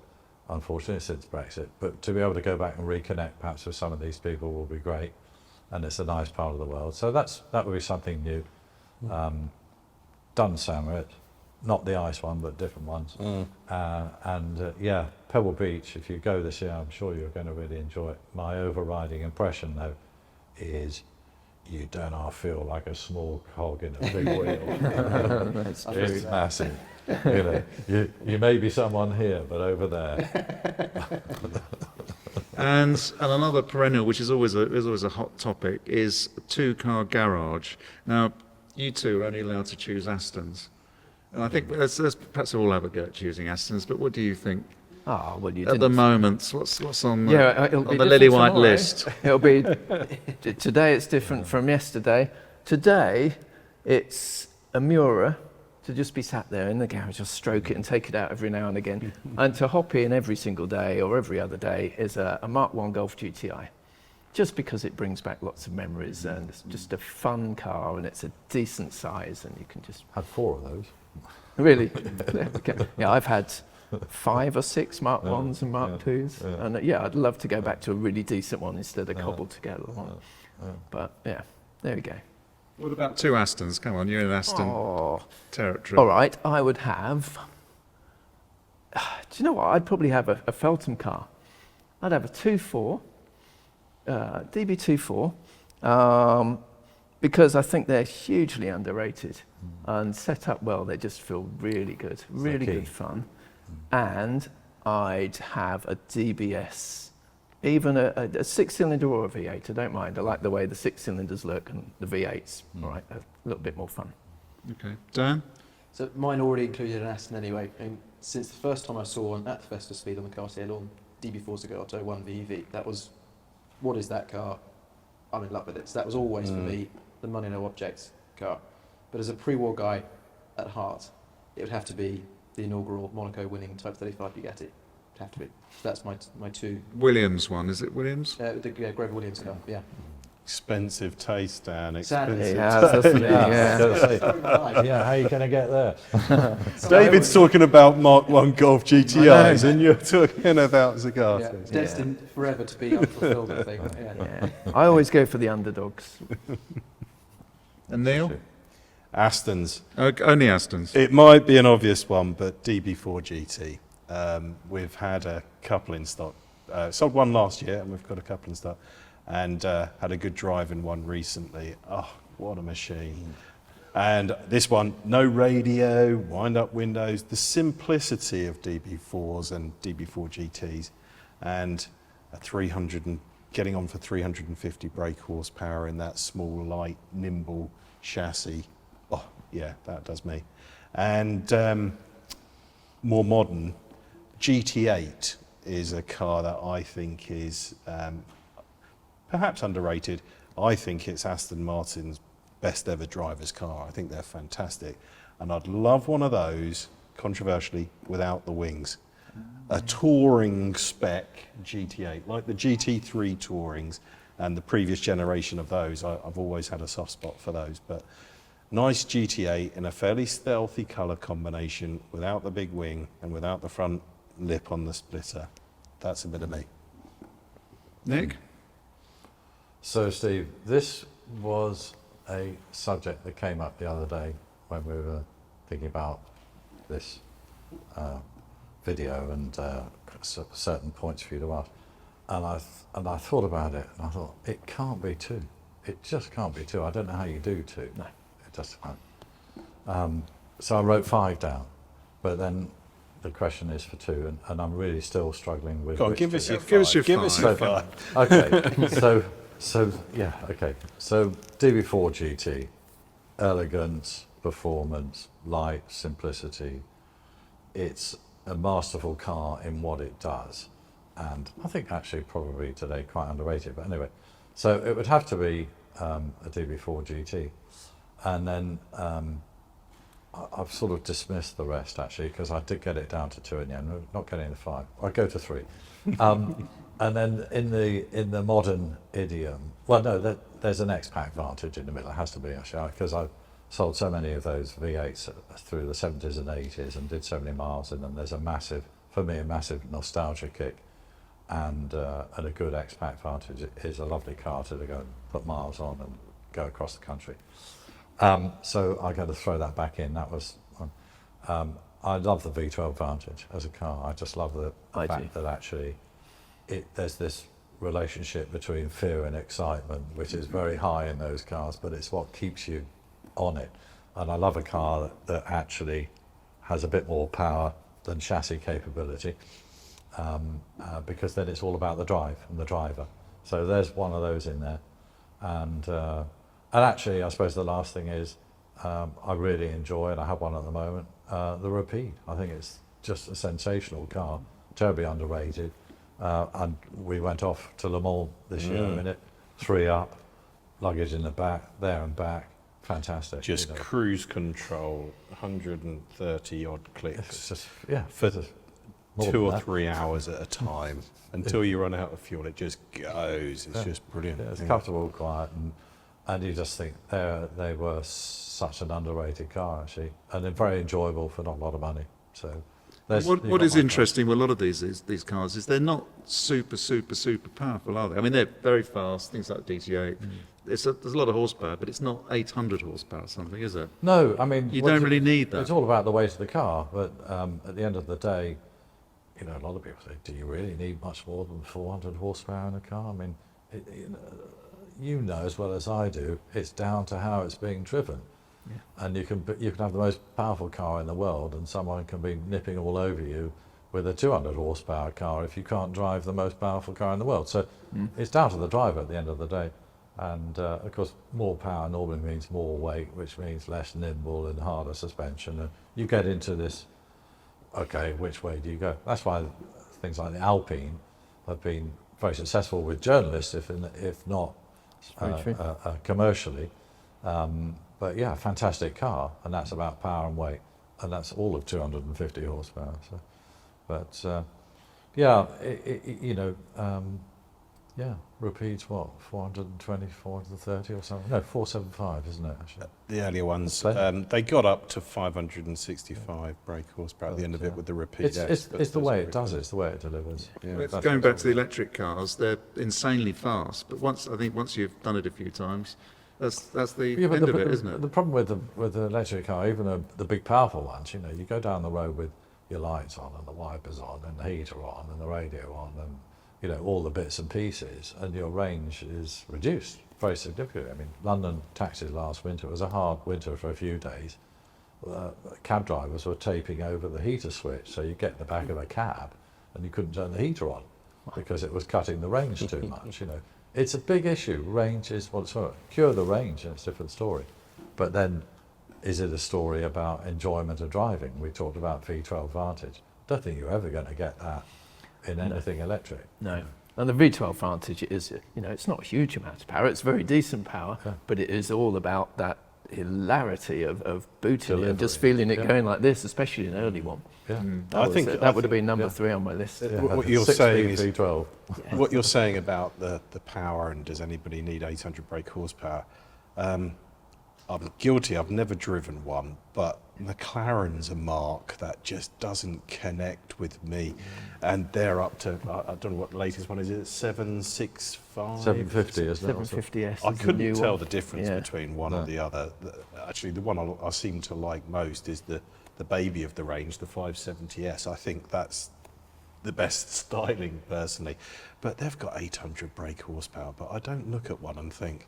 unfortunately, since Brexit. But to be able to go back and reconnect perhaps with some of these people will be great, and it's a nice part of the world. So that would be something new. Done St. Moritz, not the ice one, but different ones. Yeah, Pebble Beach, if you go this year, I'm sure you're going to really enjoy it. My overriding impression, though, is you don't half feel like a small cog in a big wheel. It's massive. You know, you may be someone here, but over there. And another perennial, which is always a hot topic, is a two-car garage. Now, you two are only allowed to choose Astons. And I think let's perhaps all have a go at choosing Astons, but what do you think? Oh, well, you At didn't. the moment, what's on the, It'll on be the different Lillywhite tomorrow. list? It'll be today. It's different from yesterday. Today, it's a Miura to just be sat there in the garage, just stroke it and take it out every now and again. And to hop in every single day or every other day is a Mark 1 Golf GTI, just because it brings back lots of memories and it's just a fun car and it's a decent size and you can just Had 4 of those. really. Okay. Yeah, I've had 5 or 6 Mark 1s and Mark 2s, and yeah, I'd love to go back to a really decent one instead of cobbled together one. But yeah, there we go. What about 2 Astons? Come on, you're in Aston Oh, territory. all right. I would have. Do you know what? I'd probably have a Feltham car. I'd have a 2.4, DB24, because I think they're hugely underrated and set up well. They just feel really good, really good fun. And I'd have a DBS, even a 6-cylinder or a V8. I don't mind. I like the way the 6-cylinders look and the V8s. All right, a little bit more fun. Okay, Dan. So mine already included an Aston anyway. And since the first time I saw one at the Festus Speed on the Cartier lawn, DB4 Zagato 1 VEV, that was, what is that car? I'm in love with it. So that was always for me the money no objects car. But as a pre-war guy at heart, it would have to be the inaugural Monaco winning Type 35 Bugatti. It'd have to be. So that's my 2. Williams one, is it Williams? The Grover Williams car, yeah. Expensive taste, Dan. Sadly, Expensive It has, hasn't it? I Yeah. was gonna say, yeah, how are you going to get there? David's talking about Mark 1 Golf GTIs and you're talking about Zagatos. Yeah, it's destined forever to be unfulfilled, I think. Yeah. Yeah. I always go for the underdogs. And Neil? Astons. Only Astons. It might be an obvious one, but DB4 GT. We've had a couple in stock. Sold one last year, and we've got a couple in stock. And had a good drive in one recently. Oh, what a machine. And this one, no radio, wind-up windows, the simplicity of DB4s and DB4 GTs, and getting on for 350 brake horsepower in that small, light, nimble chassis. Oh, yeah, that does me. And more modern, GT8 is a car that I think is perhaps underrated. I think it's Aston Martin's best ever driver's car. I think they're fantastic. And I'd love one of those, controversially, without the wings. A touring spec GT8, like the GT3 Tourings and the previous generation of those. I've always had a soft spot for those. But nice GT8 in a fairly stealthy colour combination without the big wing and without the front lip on the splitter. That's a bit of me. Nick? So, Steve, this was a subject that came up the other day when we were thinking about this video and certain points for you to ask. And I thought about it, and I thought, it can't be two. It just can't be two. I don't know how you do two. No. It just can't. So I wrote 5 down, but then the question is for 2, and I'm really still struggling with. Go on, which give two. us your Give us your five. Give us five. your five. Okay, so yeah, okay. So DB4 GT, elegance, performance, light, simplicity. It's a masterful car in what it does, and I think actually probably today quite underrated. But anyway, so it would have to be a DB4 GT, and then I've sort of dismissed the rest actually because I did get it down to 2 in the end. Not getting to 5. I go to 3. And then in the modern idiom, well, no, there's an X-Pac Vantage in the middle. It has to be actually because I sold so many of those V8s through the 70s and 80s and did so many miles in them. There's a massive nostalgia kick, and a good X-Pac Vantage is a lovely car to go and put miles on and go across the country. So I got to throw that back in. That was I love the V12 Vantage as a car. I just love the fact that actually there's this relationship between fear and excitement, which is very high in those cars, but it's what keeps you on it. And I love a car that actually has a bit more power than chassis capability, because then it's all about the drive and the driver. So there's one of those in there. And actually, I suppose the last thing is, I really enjoy, and I have one at the moment, the Rapide. I think it's just a sensational car, terribly underrated. And we went off to Le Mans this year in it, 3 up, luggage in the back, there and back, fantastic. Just cruise control, 130 odd clicks. It's just, yeah, For more 2 than or that. 3 hours at a time until you run out of fuel. It just goes. It's just brilliant. Yeah, it's comfortable, quiet, and you just think they were such an underrated car actually, and they're very enjoyable for not a lot of money. So What is interesting with a lot of these cars is they're not super powerful, are they? I mean, they're very fast, things like DT8. There's a lot of horsepower, but it's not 800 horsepower or something, is it? No, I mean You don't really need that. It's all about the weight of the car, but at the end of the day, you know, a lot of people say, do you really need much more than 400 horsepower in a car? I mean, you know as well as I do, it's down to how it's being driven. Yeah. And you can have the most powerful car in the world, and someone can be nipping all over you with a 200 horsepower car if you can't drive the most powerful car in the world. So it's down to the driver at the end of the day. And of course, more power normally means more weight, which means less nimble and harder suspension. And you get into this, okay, which way do you go? That's why things like the Alpine have been very successful with journalists, if not commercially. But yeah, fantastic car, and that's about power and weight, and that's all of 250 horsepower. So, but yeah, Yeah, repeats what, 420, 430 or something? No, 475, isn't it, actually? The earlier ones, That's they got up to 565 brake horsepower at the end of it with the repeat. It's the way it does it, it's the way it delivers. Yeah. It's That's going what's back to the electric cars, they're insanely fast, but once you've done it a few times, that's the Yeah, but end of it, isn't it? The problem with the electric car, even the big powerful ones, you know, you go down the road with your lights on and the wipers on and the heater on and the radio on and, you know, all the bits and pieces, and your range is reduced very significantly. I mean, London taxis last winter, it was a hard winter for a few days. Cab drivers were taping over the heater switch, so you get in the back of a cab and you couldn't turn the heater on because it was cutting the range too much, you know. It's a big issue. Range is what's cure the range, and it's a different story. But then, is it a story about enjoyment of driving? We talked about V12 Vantage. I don't think you're ever going to get that in anything electric. No. And the V12 Vantage is, you know, it's not a huge amount of power. It's very decent power, but it is all about that hilarity of booting it and just feeling it going like this, especially an early one. Yeah. I think That would have been number 3 on my list. What you're saying is V12. what you're saying about the power and does anybody need 800 brake horsepower? I'm guilty. I've never driven one, but McLaren's a mark that just doesn't connect with me, and they're up to I don't know what the latest one is. It 765, 750, isn't it? 750S. I is the couldn't new tell one. the difference Yeah. between one and the other. Actually, the one I seem to like most is the baby of the range, the 570S. I think that's the best styling personally, but they've got 800 brake horsepower. But I don't look at one and think,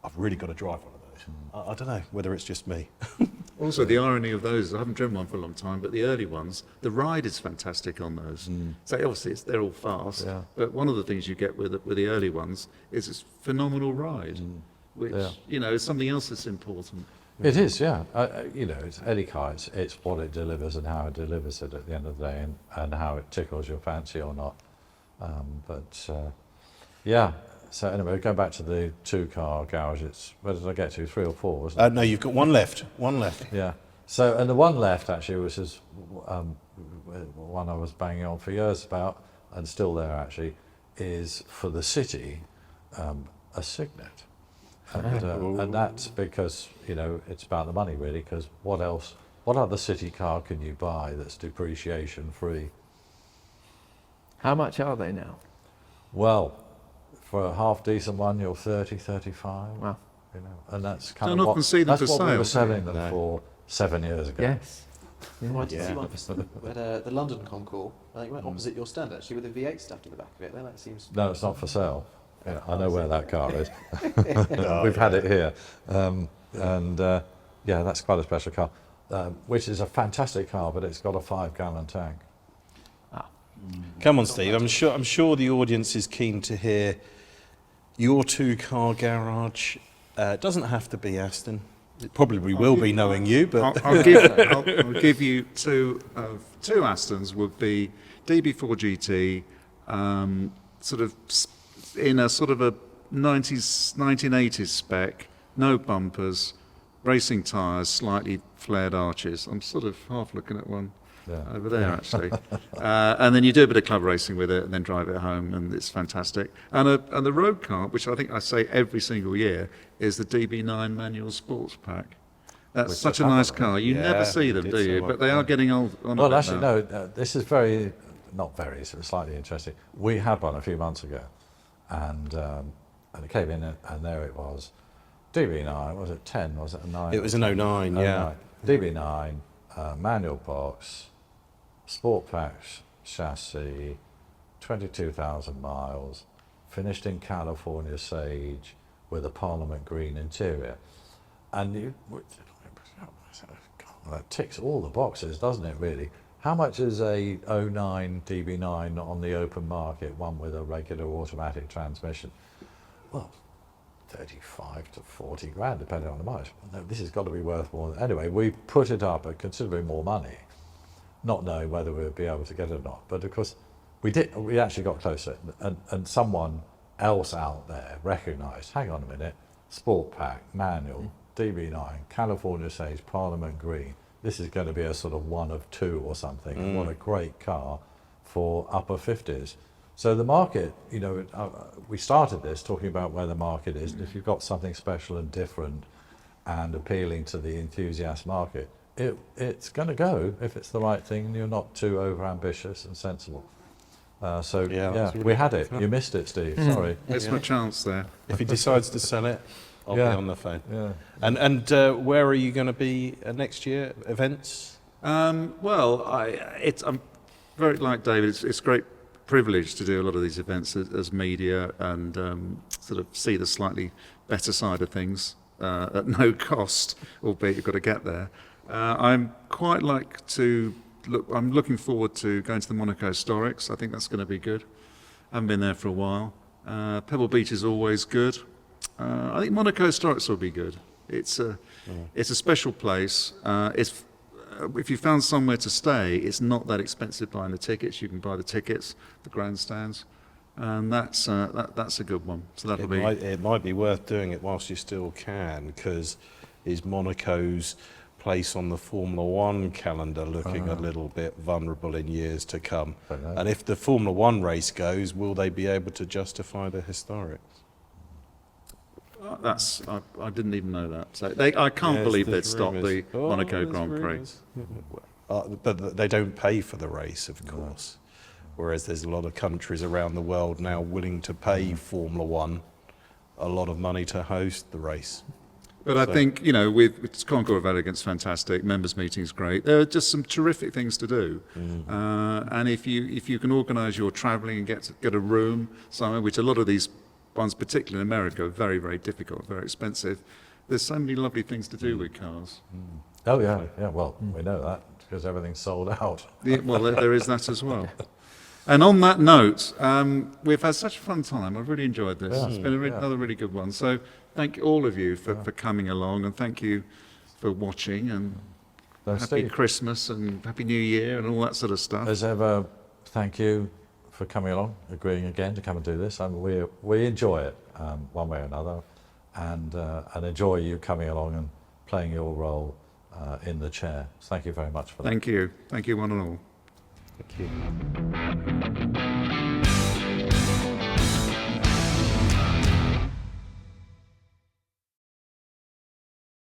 I've really got to drive one of those. I don't know whether it's just me. Also, the irony of those, I haven't driven one for a long time, but the early ones, the ride is fantastic on those. So obviously they're all fast, Yeah. but one of the things you get with the early ones is this phenomenal ride, which, you know, is something else that's important. It is, yeah. You know, it's any car, it's what it delivers and how it delivers it at the end of the day, and how it tickles your fancy or not. Yeah. So anyway, go back to the 2-car garage. Where did I get to? 3 or 4, wasn't it? No, you've got one left. One left. Yeah. So, and the one left actually, which is one I was banging on for years about, and still there actually, is for the city, a Signet. And that's because, you know, it's about the money really, because what other city car can you buy that's depreciation free? How much are they now? Well, for a half decent one, you're 30, 35. Wow. You know, and that's kind Don't of often see them that's for what we were sale. selling them for 7 years ago. Yes. I did see one we had the London Concours, I think, right opposite your stand actually, with a V8 stuck in the back of it. Then that seems. No, it's not for sale. Yeah, I know where that car is. We've had it here. Yeah, that's quite a special car, which is a fantastic car, but it's got a 5-gallon tank. Come on, Steve. I'm sure the audience is keen to hear your 2-car garage. It doesn't have to be Aston. It probably will be, knowing you. But I'll give you two Astons would be DB4 GT, sort of in a sort of a 1980s spec, no bumpers, racing tyres, slightly flared arches. I'm sort of half looking at one over there actually, and then you do a bit of club racing with it, and then drive it home, and it's fantastic. And the road car, which I think I say every single year, is the DB9 manual sports pack. That's such a nice car. You never see them, do you? But they are getting old. Well, actually, no. This is it's slightly interesting. We had one a few months ago, and it came in, and there it was. DB9, was it 10? Was it a 9? it was an 09, yeah. DB9, manual box, sport pack chassis, 22,000 miles, finished in California sage with a Parliament green interior. And that ticks all the boxes, doesn't it, really? How much is a 09 DB9 on the open market, one with a regular automatic transmission? Well, 35 to 40 grand, depending on the mileage. No, this has got to be worth more. Anyway, we put it up at considerably more money, not knowing whether we'd be able to get it or not. But of course, we did. We actually got closer, and someone else out there recognised, hang on a minute, sport pack, manual, DB9, California sage, Parliament green. This is going to be a sort of one of two or something. What a great car for upper 50s. So the market, we started this talking about where the market is, and if you've got something special and different and appealing to the enthusiast market, it's going to go if it's the right thing and you're not too over-ambitious and sensible. That's really we had it. good. You missed it, Steve. Sorry. There's my chance there. If he decides to sell it, I'll be on the phone. Yeah. And where are you going to be next year? Events? Well, I'm very like David. It's a great privilege to do a lot of these events as media and sort of see the slightly better side of things at no cost, albeit you've got to get there. I'm quite like to I'm looking forward to going to the Monaco Historics. I think that's going to be good. I haven't been there for a while. Pebble Beach is always good. I think Monaco Historics will be good. It's a special place. If you found somewhere to stay, it's not that expensive buying the tickets. You can buy the tickets, the grandstands, and that's a good one. So It might be worth doing it whilst you still can, because is Monaco's place on the Formula One calendar looking a little bit vulnerable in years to come? And if the Formula One race goes, will they be able to justify the historics? I didn't even know that. So I can't believe they'd stop the Monaco Grand Prix. But they don't pay for the race, of course. Whereas there's a lot of countries around the world now willing to pay Formula One a lot of money to host the race. But I think, with Concours of Elegance, fantastic. Members' meetings, great. There are just some terrific things to do. And if you can organise your travelling and get a room somewhere, which a lot of these ones, particularly in America, are very, very difficult, very expensive. There's so many lovely things to do with cars. Oh yeah. Well, we know that because everything's sold out. Well, there is that as well. And on that note, we've had such a fun time. I've really enjoyed this. It's been another really good one. So thank all of you for coming along, and thank you for watching, and happy Steve, Christmas and Happy New Year and all that sort of stuff. as ever, thank you for coming along, agreeing again to come and do this. We enjoy it one way or another, and enjoy you coming along and playing your role in the chair. So thank you very much for that. Thank you. Thank you one and all. Thank you.